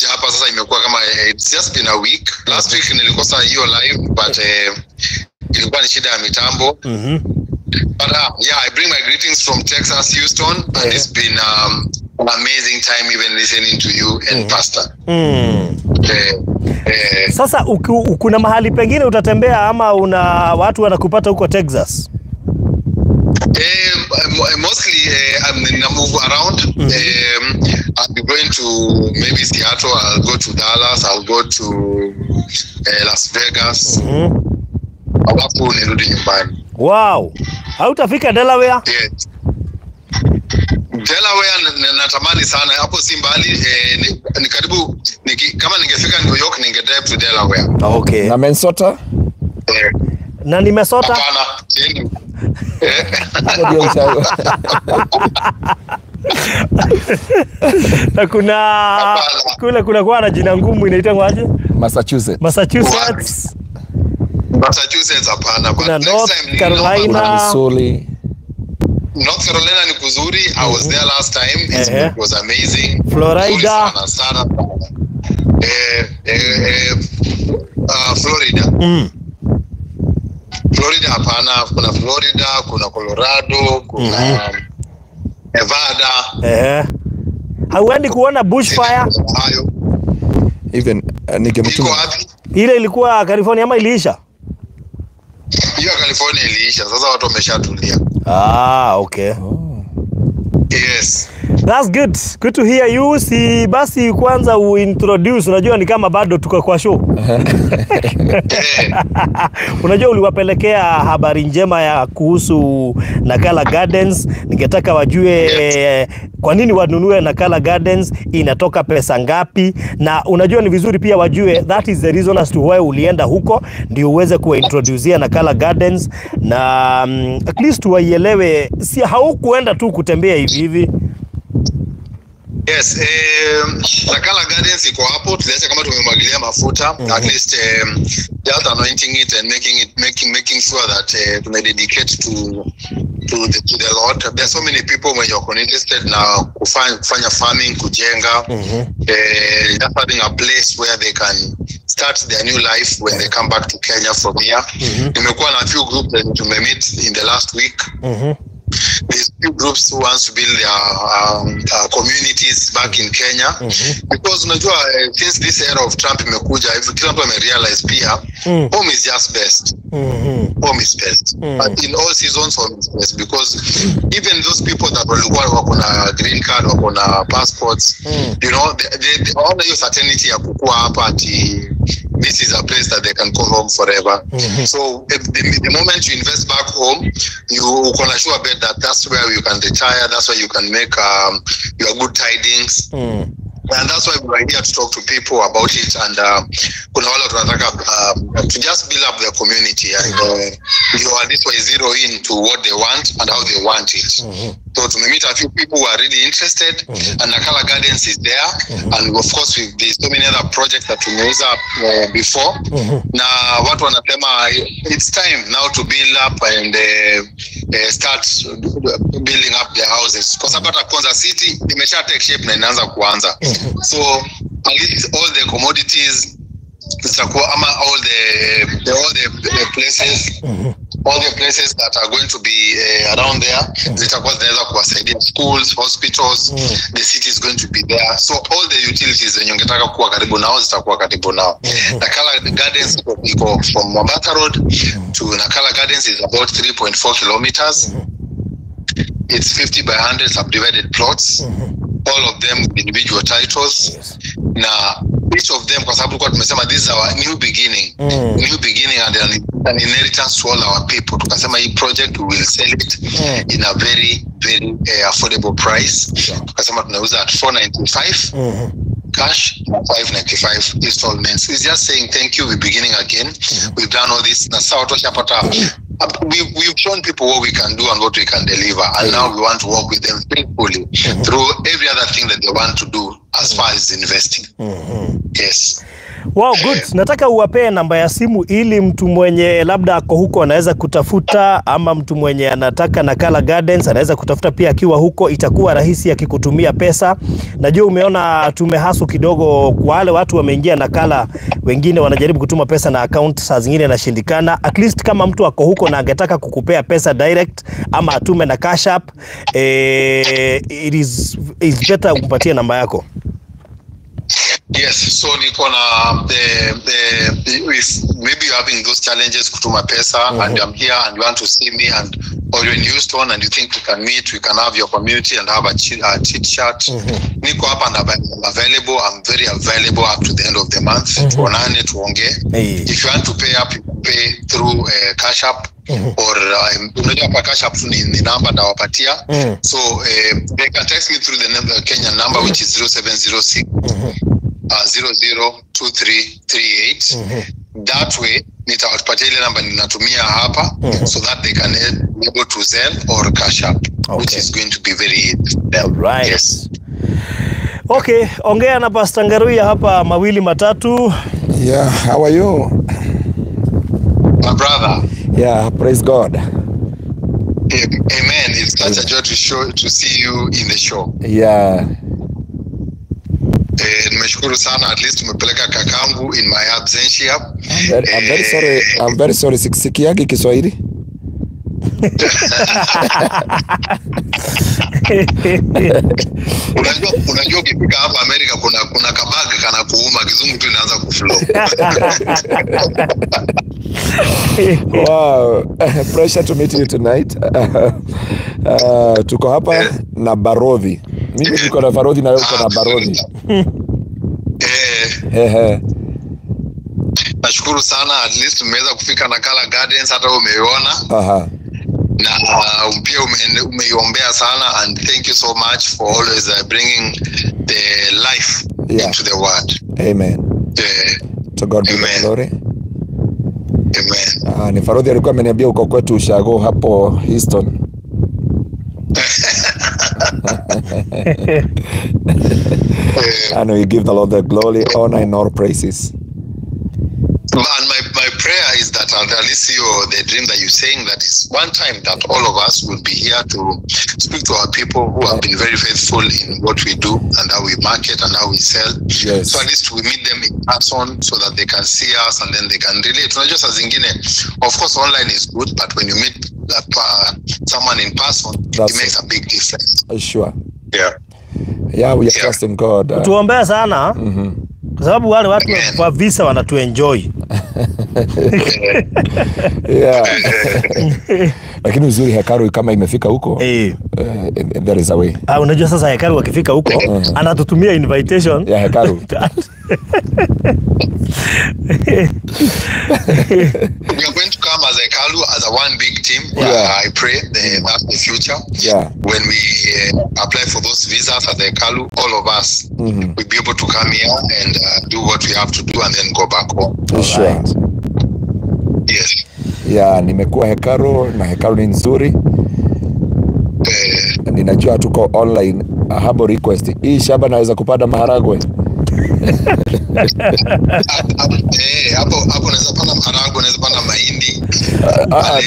Hapa sasa imekuwa kama it's just been a week. Last week nilikosa hiyo live but ilikuwa ni shida ya mitambo. But yeah, I bring my greetings from Texas, Houston, and it's been an amazing time even listening to you and Pastor. Sasa kuna mahali pengine utatembea ama una watu wanakupata huko Texas? Mostly I'm gonna move around. I'll be going to to maybe Seattle, I'll go to Dallas, I'll go to Las Vegas. Alafu nirudi nyumbani. Wow. Hautafika Delaware? Yes. Delaware natamani sana, hapo si mbali, ni karibu, kama ningefika New York ningedrive to Delaware. Okay. Na Minnesota? Na ni Minnesota? Hapana. Na kuna kwa na jina ngumu inaitwa aje? Massachusetts. Massachusetts hapana. Kuna North Carolina, Missouri. North Carolina ni kuzuri. I was there last time. It was amazing. Florida. Sana. Florida. Florida hapana. Kuna Florida, kuna Colorado, kuna Nevada. Hauendi kuona bushfire? Even ningemtuma. Ile ilikuwa California ama iliisha? Hiyo California iliisha. Sasa watu wameshatulia. Okay. Yes. That's good. Good to hear you. Si basi kwanza uintroduce, unajua ni kama bado tuko kwa show. Unajua uliwapelekea habari njema ya kuhusu Nakala Gardens. Ningetaka wajue kwa nini wanunue Nakala Gardens, inatoka pesa ngapi, na unajua ni vizuri pia wajue that is the reason as to why ulienda huko, ndio uweze kuintroducea Nakala Gardens, na at least waielewe, si haukuenda tu kutembea hivi. Yes, Nakala Gardens iko hapo, tunaweza kama tumemwagilia mafuta, at least just anointing it and making sure that tumededicate to the Lord. There are so many people when you're interested na kufanya farming, kujenga, just having a place where they can start their new life when they come back to Kenya from here. Nimekuwa na few groups that tumemeet in the last week. These few groups who wants to build their communities back in Kenya, because unajua since this era of Trump imekuja, kila mtu amerealize pia home is just best. Home is best. But in all seasons home is best, because even those people that walikuwa wako na green card, wako na passports, you know, they all the certainty ya kukua hapa ati this is a place that they can call home forever. So the moment you invest back home, you can assure bet that that's where you can retire, that's where you can make your good tidings. And that's why we're here to talk to people about it, and kuna wale tunataka to just build up their community, and this way zero in to what they want and how they want it. So to meet a few people who are really interested, and Nakala Gardens is there, and of course there's so many other projects that tumeuza before. Na watu wanasema it's time now to build up and start building up their houses, kwa sababu hata Konza City imesha take shape na inaanza kuanza. So at least all the commodities, all the places that are going to be around there, zitakuwa zinaweza kuwasaidia schools, hospitals, the city is going to be there. So all the utilities zenye ungetaka kuwa karibu nao zitakuwa karibu nao. Nakala Gardens iko from Mombasa Road to Nakala Gardens is about 3.4 kilometers. It's 50 by 100 subdivided plots. All of them individual titles. Na each of them, kwa sababu kwa tumesema this is our new beginning. New beginning and an inheritance to all our people. Tukasema hii project we will sell it in a very affordable price. Tukasema tunauza at 495 cash, 595 installments. It's just saying thank you, we're beginning again. We've done all this. Na sawa tushapata, we've shown people what we can do and what we can deliver, and now we want to work with them faithfully through every other thing that they want to do as far as investing. Yes. Wow, good. Nataka uwapee namba ya simu ili mtu mwenye labda ako huko anaweza kutafuta, ama mtu mwenye anataka Nakala Gardens anaweza kutafuta pia akiwa huko, itakuwa rahisi akikutumia pesa. Najua umeona tumehasu kidogo kwa wale watu wameingia Nakala, wengine wanajaribu kutuma pesa na account saa zingine inashindikana. At least kama mtu ako huko na angetaka kukupea pesa direct ama atume na cash app, it is better umpatie namba yako. Yes, so niko na if maybe you're having those challenges kutuma pesa and I'm here and you want to see me and or you're in Houston and you think we can meet, we can have your community and have a chit chat. Niko hapa and I'm available. I'm very available up to the end of the month. Tuonane tuongee. If you want to pay up, you can pay through Cash App or unajua pa Cash App ni number ndawapatia. So they can text me through the Kenyan number which is 0706 002338. That way nitawapatia ile namba ninatumia hapa so that they can be able to Zelle or Cash App, which is going to be very easy. Right. Yes. Okay, ongea na Pastor Ngaruya hapa mawili matatu. Yeah, how are you? My brother. Yeah, praise God. Amen. It's such a joy to see you in the show. Yeah. Nimeshukuru sana, at least umepeleka kakangu in my absentia. I'm very sorry sikiagi Kiswahili. Unajua ukifika hapa Amerika kuna kabaga kana kuuma, kizungu tu inaanza kuflow. Wow, pleasure to meet you tonight. Tuko hapa na Barodhi. Mimi niko na Barodhi na wewe uko na Barodhi. Nashukuru sana, at least umeweza kufika Nakala Gardens, hata umeiona. Na pia umeiombea sana, and thank you so much for always bringing the life into the word. Amen. To God be the glory. Amen. Ni Barodhi alikuwa ameniambia uko kwetu Ushago hapo Houston. And we give the Lord the glory, honor and all praises. And my prayer is that at least the dream that you're saying, that is one time that all of us will be here to speak to our people who have been very faithful in what we do and how we market and how we sell. Yes. So at least we meet them in person so that they can see us and then they can relate. Not just as zingine, of course online is good, but when you meet someone in person, it makes a big difference. Sure. Yeah, we are trusting God. Tuombea sana. Kwa sababu wale watu wa visa wanatu enjoy. Lakini uzuri hekalu kama imefika huko, there is a way. Unajua sasa hekalu wakifika huko, anatutumia invitation ya hekalu. We are going to come as Hekalu as a one big team. I pray that's the future. When we apply for those visas at Hekalu, all of us will be able to come here and do what we have to do and then go back home. Sure. Yes. Nimekuwa Hekalu na Hekalu ni nzuri. Ninajua tuko online. Habo request. Hii shamba naweza kupanda maharagwe. Hapo naweza panda maharagwe, naweza panda mahindi.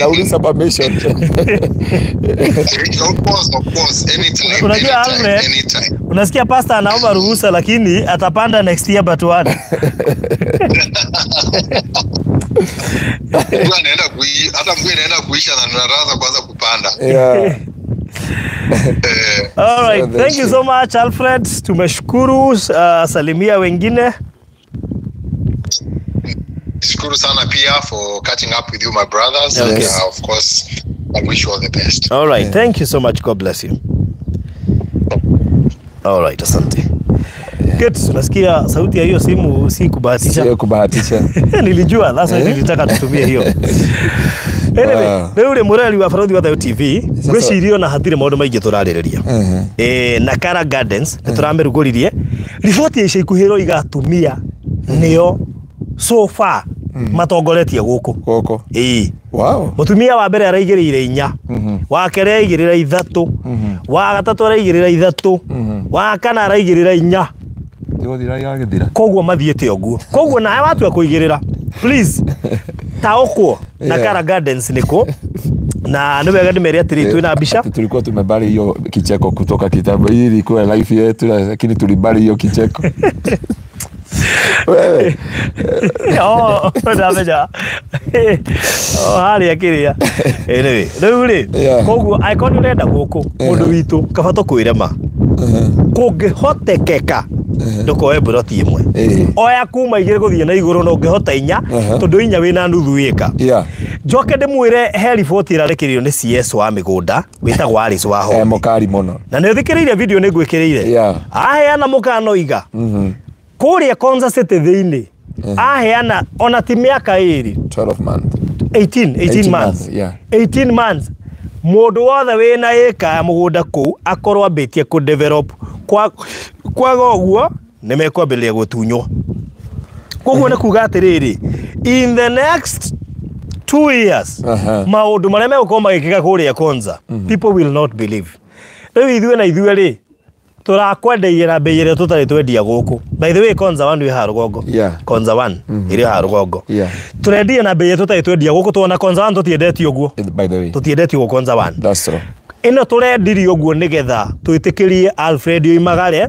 Nauliza permission. Of course, anytime. Unajua anytime. Unasikia pastor anaomba ruhusa lakini atapanda next year but one. Hata mvua inaenda kuisha na tunaanza kuanza kupanda. All right, thank you so much Alfred. Tumeshukuru, salimia wengine. Shukuru sana pia for catching up with you my brothers. Of course, I wish you all the best. All right, thank you so much. God bless you. All right, asante. Good, nasikia sauti ya hiyo simu si kubahatisha. Sio kubahatisha. Nilijua, sasa nilitaka tutumie hiyo. Anyway, ule murali wa Barodhi wa Thayo TV, gwecirio na hatire maundu maingi turarireria. Nakala Gardens, turameruguririe. Riboti ya ikuhiro igatumia nio so far matongoretie guku. Wow. Mutumia wa mbere araigirire 4, wa kere araigirira 3, wa gatatu araigirira 3, wa kana araigirira 4. Koguo mathiete oguo. Koguo nae watu wa kuigirira. Please. Taokwo Nakala Gardens niko. Na ndio wega nimeria atiri twina bisha. Tulikuwa tumebali hiyo kicheko kutoka kitabu hili ilikuwa life yetu, lakini tulibali hiyo kicheko. Wewe. Dameja. Hali akiria. Anyway, ruri. Koguo icon urenda guku mundu witu kabato kwirema. Kungihotekeka ndukoe buroti imwe oya kuma igire guthie na iguru no ngihota inya tondu inya wina nuthu ika njoke ndimwire he report irarekerio ni CS wa migunda witagwo Alice wa ho mukari muno na ne thikiriire video ni ngwikireire aheana mukano iga kuria Konza City thiini aheana ona ti miaka iri 12 months 18 months 18 months mundu wothe wina ika ya mugunda ku akorwo ambitie ku develop kwa goguo nimekwambĩrĩria gutunywo koguo nĩ kuga atiriri in the next 2 years maundu maria megũkorwo magĩkĩka kũrĩa Konza people will not believe rĩu ithuĩ na ithuĩ rĩ turakwendeire na bei ĩrĩa tũtarĩ twendia gũkũ by the way Konza 1 ĩ ha rũgongo Konza 1 ĩrĩ ha rũgongo turendia na bei ĩrĩa tũtarĩ twendia gũkũ tuona Konza 1 tũtiendetio ũguo by the way tũtiendetio gũkũ Konza 1 that's true ino turendirio ũguo nĩgetha twĩtĩkĩrie Alfred Oimagare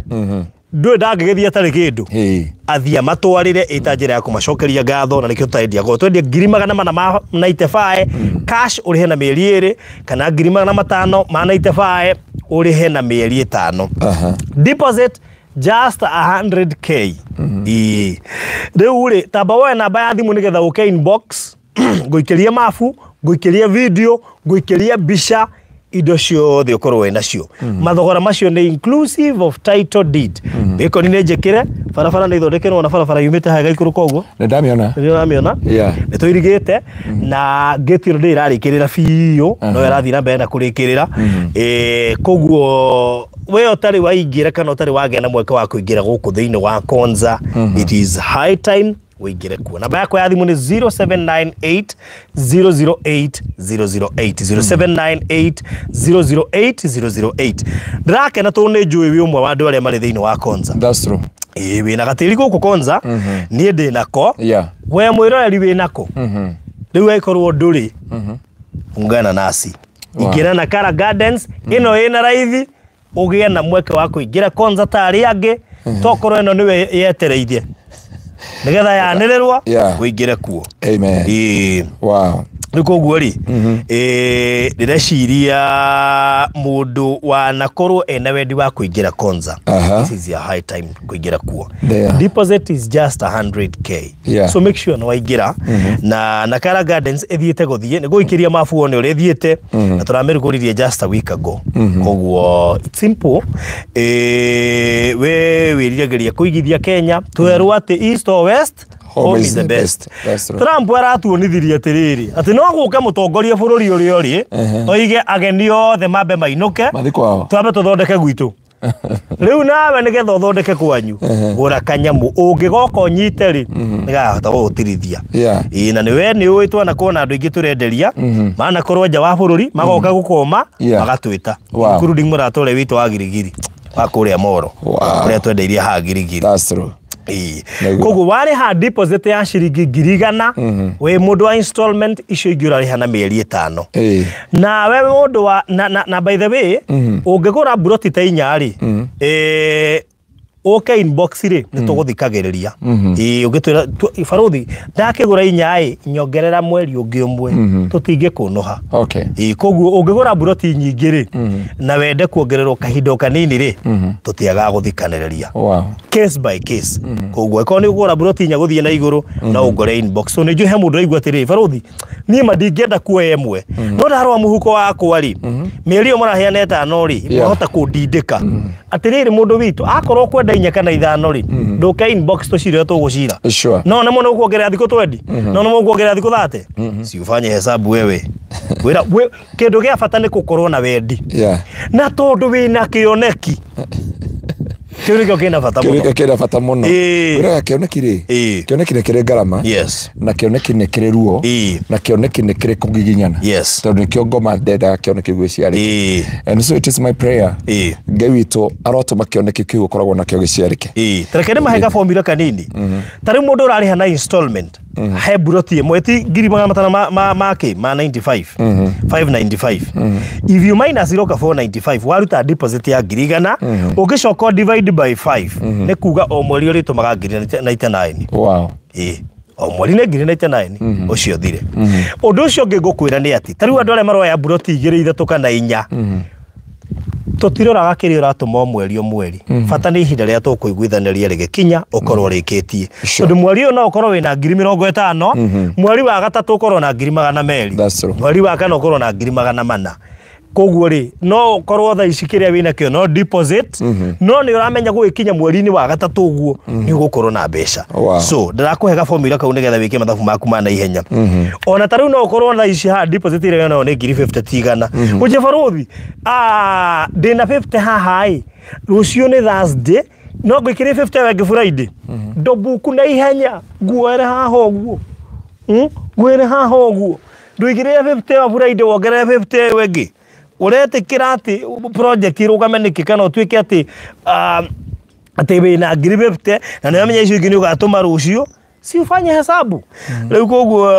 ndwe ndangĩgĩthia tarĩ kĩndũ athia matwarire ita njĩra ya kũmacokeria ngatho na nĩkĩo tũrendia gũkũ twendia 495 cash ũrĩhe na mĩeri 2 kana 500 95 ũrĩhe na mĩeri 5 deposit just 100k rĩu rĩ tamba woe namba ya thimũ nĩgetha ũke inbox ngũikĩria mabu ngũikĩria video ngũikĩria mbica indo ciothe ukorwo wena cio mathogora macio ni inclusive of title deed beko ni njekire barabara ni thondekerwo na barabara yumite haga ikuru koguo ndamiona ni tuirigite na gate ro ndirarikirira biyo no yarathi na mbere na kurikirira koguo we otari waingira kana otari wagĩa na mweke wa kuingira guku thiini wa Konza it is high time wigire kuo namba yako ya thimu ni 0798 008 008 0798 008 drake na tone njui wi umwe wa andu aria mari thiini wa Konza that's true wina gatiri guku Konza nie ndi nako we mwiroreri wi nako riu aikorwo nduri ungana nasi ingira na Kara Gardens ino ina raithi ugie na mweke wa kuingira Konza tari angi tokorwo ino niwe yetereithie nigetha yanirerwa wingire kuo amen wow nikoguo ri ndireciria mundu wanakorwo ena wendi wa kuingira Konza this is a high time kuingira kuo deposit is just 100k so make sure no waingira na Kara Gardens ethiete guthie ni guikiria mafu one uri ethiete na turameruguririe just a week ago koguo it's simple we wirigeria kuigithia Kenya twerwo ati east or west home is the best Trump aratuonithirie atiriri ati no guka mutongoria bururi uri uri oige ageni othe mambe mainuke twambe tuthondeke gwitu riu nawe nigetha uthondeke kwanyu gura kanyamu ungigoka unyite ri nigahota gutirithia na niwe ni uitwa na kuona andu ingi turenderia mana korwo nja wa bururi magoka gukoma magatwita including muratore witu wa Girigiri wa kuria Moro kuria twendeirie ha Girigiri that's true koguo wari ha deposit ya ciringi 100 we mundu wa installment icio ingĩũrarĩha na mĩeri 5 na we mundu wa na by the way ungĩgũra buroti ta 4 okay inbox ri nituguthikagiriria ugitwira baruthi ndakigura 4 nyongerera mweri ungi umwe tutinge kunoha koguo ungigura buroti nyingi ri na wende kuongererwo kahindo kanini ri tutiaga guthikaniriria case by case koguo iko ni ugura buroti nya guthie na iguru na ungore inbox so nijuhe mundu aigua atiri baruthi ni mandingienda kuoya emwe no ndarwa muhuko wakwa ri mieri yo maraheana 5 ri mohota kundindika atiriri mundu witu akorwo kwenda inya kana 5 ri nduke inbox tucire tugucira no na muno kuongerera thiko 20 no no kuongerera thiko 30 si ufanye hesabu wewe wira kindu gia bata ni gukorwo na wendi na tondu wina kioneki Kioneki kina bata muno. Kioneki kina bata muno. Wira kioneki ri. Kioneki ni kire ngarama. Na kioneki ni kire ruo. Na kioneki ni kire kugiginyana. Tondu ni kiongoma ndenda kioneki gwiciarike. And so it is my prayer. Ngai witu arotuma kioneki kiu ukoragwo na kio giciarike. Tarekene mahega formula kanini. Tari mundu urariha na installment. He buroti mweti ngiri magana ma 95 595 if you minus 495 waruta deposit ya ngiri igana ugicoka divide by 5 ne kuga o mweri uri tumaga ngiri 99 o mweri ne ngiri 99 ucio thire undu ucio ngigukwira ni ati tari andu aria maroya buroti igiri ithatu kana 4 tutiroraga kiri uratuma mweri omweri bata ni ihinda ria tukuiguithaniria rigikinya ukorwo rikitie tondu mweri uyu no ukorwo wina 50,000 mweri wa gatatu ukorwo na 200,000 mweri wa kana ukorwo na 400,000 koguo ri no ukorwo tha ici kiria wina kio no deposit no ni uramenya guikinya mweri-ini wa gatatu uguo ni ugukorwo na mbeca so ndirakuhega formula kau nigetha wike mathabu maku mana ihenya ona tariu no ukorwo tha ici ha deposit ire yona ni 50 tigana uje baruthi ndina 50 haha rucio ni Thursday no gwikire 50 wege Friday ndobuku na ihenya guere haha uguo guere haha uguo nduigire 50 wa Friday wogere 50 wege urete kirati project irugame niki kana utwike ati wina 50 na namenye icio ingĩ ni ugatuma rucio si ufanye hesabu riu koguo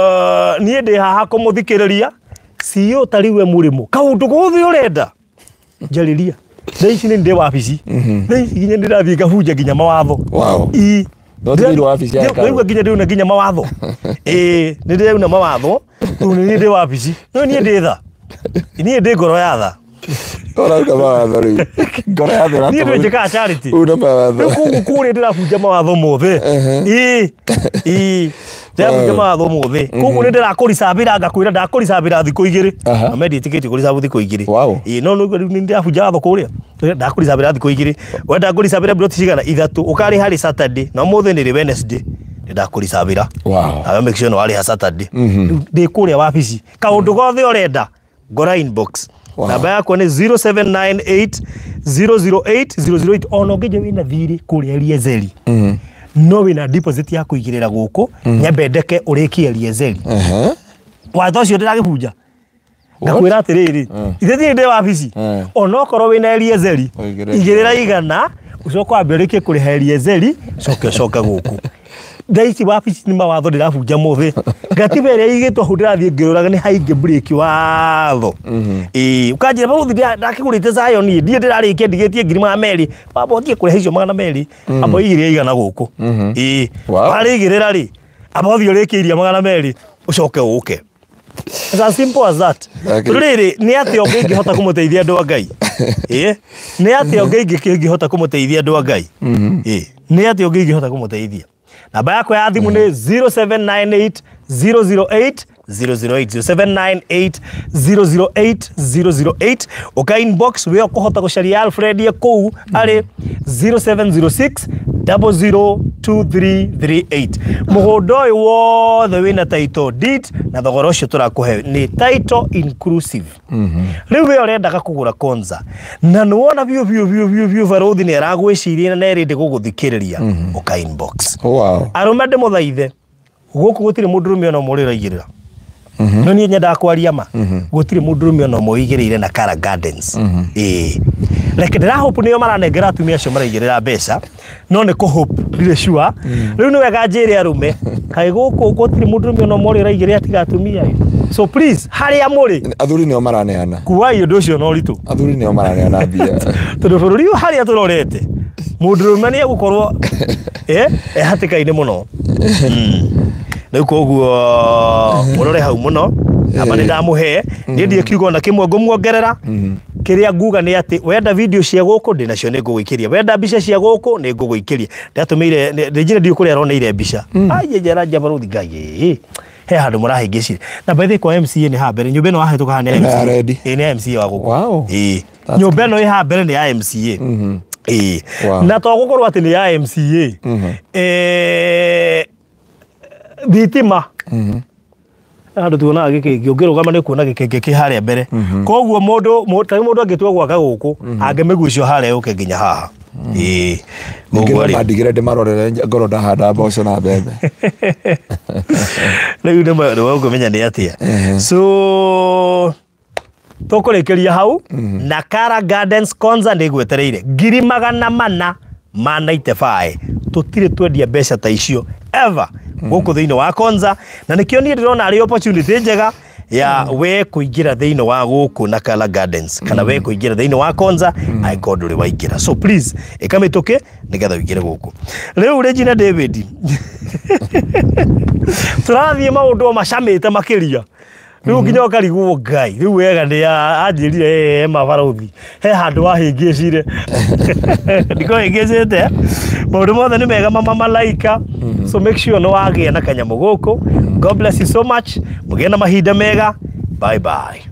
nie ndi haha kumuthikiriria sio tariwe murimo kaundu guthi urenda njariria ndaici ni ndi wabici ndaici nginya ndirathie ngahunja nginya mawatho no ndi wabici ya ka riu nginya ndi nginya mawatho ni ndi una mawatho tu ni ndi wabici no nie ndi tha ni ndi ngoro ya tha ora mawatho riu ngoro ya tha ni ndi njika charity una mawatho kugu kuri ndirafunja mawatho mothe ndirafunja mawatho mothe kugu ni ndirakurisabira ngakwira ndakurisabira thikũ igĩrĩ na meditĩkĩtie kũrisabu thikũ igĩrĩ no no ni ndirafunja watho kuria ndakurisabira thikũ igĩrĩ wenda kurisabira broti cigana ithatu ukari hari Saturday na mothe ni Wednesday ndakurisabira ayo make sure no hari Saturday ndi kuria wabici kaundu gothe urenda ngora inbox namba yako ni 0798008008 ono ngije wina thiri kuria Eliezeri no wina deposit ya kuigirira guku nyambe ndeke urikie Eliezeri watho cio ndiragibunja ngakwira atiriri ithe ndi wabici ono korwo wina Eliezeri igirira igana ucoka ambirikie kuriha Eliezeri coka guku ndaici wabici ni mawatho ndirabunja mothe ngatiba iria igitwo hu ndirathie ngiruraga ni hainge break watho ukanjira baruthi ndakigurite Zion ndie ndirarikia ndigetie ngirima meri wabothie kuriha icio 200 abo igiria igana guku warigirira ri abothie urikiiria 200 ucoke uke it's as simple as that riri ni ati ongehota kumuteithia andu a Ngai ni ati ongehota kumuteithia andu a Ngai ni ati ongehota kumuteithia namba yako ya thimu ni 0798008008 0798008008 uka inbox we ukuhota gucaria Alfred kou ari 0706002338 mugondo uyu wothe wina title deed na thogora ucio turakuhe ni title inclusive riu we urendaga kugura konza na nuona bio baruthi ni aragwiciria na erinde guguthikiriria uka inbox arume ndi muthaithe guku gutire mundurume ono murira igirira no nie nyenda kwaria ma gutire mundurume ono moigirire na Kara Gardens like ndira hope niyo maranengera atumia acio maraigirira mbeca no ni ku hope ndire sure riu ni wega njire arume kai guku gutire mundurume ono murira igirira atiga atumia so please hari amuri athuri nio maraneana kuwai undu ucio no ritu athuri nio maraneana mbia tondu bururi hari aturorete mundurume ni gukorwo hatikaine muno riu koguo urore hau muno aba ni ndamuhe ni ndie kiugo na kimwe ngumuongerera kiria nguga ni ati wenda video cia guku ndina cio ni ngugwikiria wenda mbica cia guku ni ngugwikiria ndatumire ndinjire ndio kuria aroneire mbica ajejera jabaruthi Ngai he handu murahingicire na by the kwa MCA ni habere nyumba no ahetuka hane MCA ni MCA wa guku nyumba no iha habere ni ya MCA na to gukorwo ati ni ya MCA thitima andu tuona gikenge ungirugama ni kuona gikenge ki haria mbere koguo mundu angitua gwaka guku angemegucio haria uke nginya haha mugo mandigire ndimarorere ngoro ndahanda mboco na mbembe riu ni ungimenya ni atia so tukurekeria hau na Kara Gardens konza ndigwetereire 495 tutire twendia mbeca ta icio ever guku thiini wa konza na nikio ni ndirona ari opportunity njega ya we kuingira thiini wa guku na Kara Gardens kana we kuingira thiini wa konza I god uri waingira so please ikamituke nigetha wingire guku riu Regina David turathie maundu macamite makiria riu nginya ukarigwo ngai riu wega ni anjirire mabarothi he handu wahingicire ndiko hingicite maundu mothe ni mega mama malaika so make sure no wagia na kanyamu guku. God bless you so much, mugie na mahinda mega. Bye bye.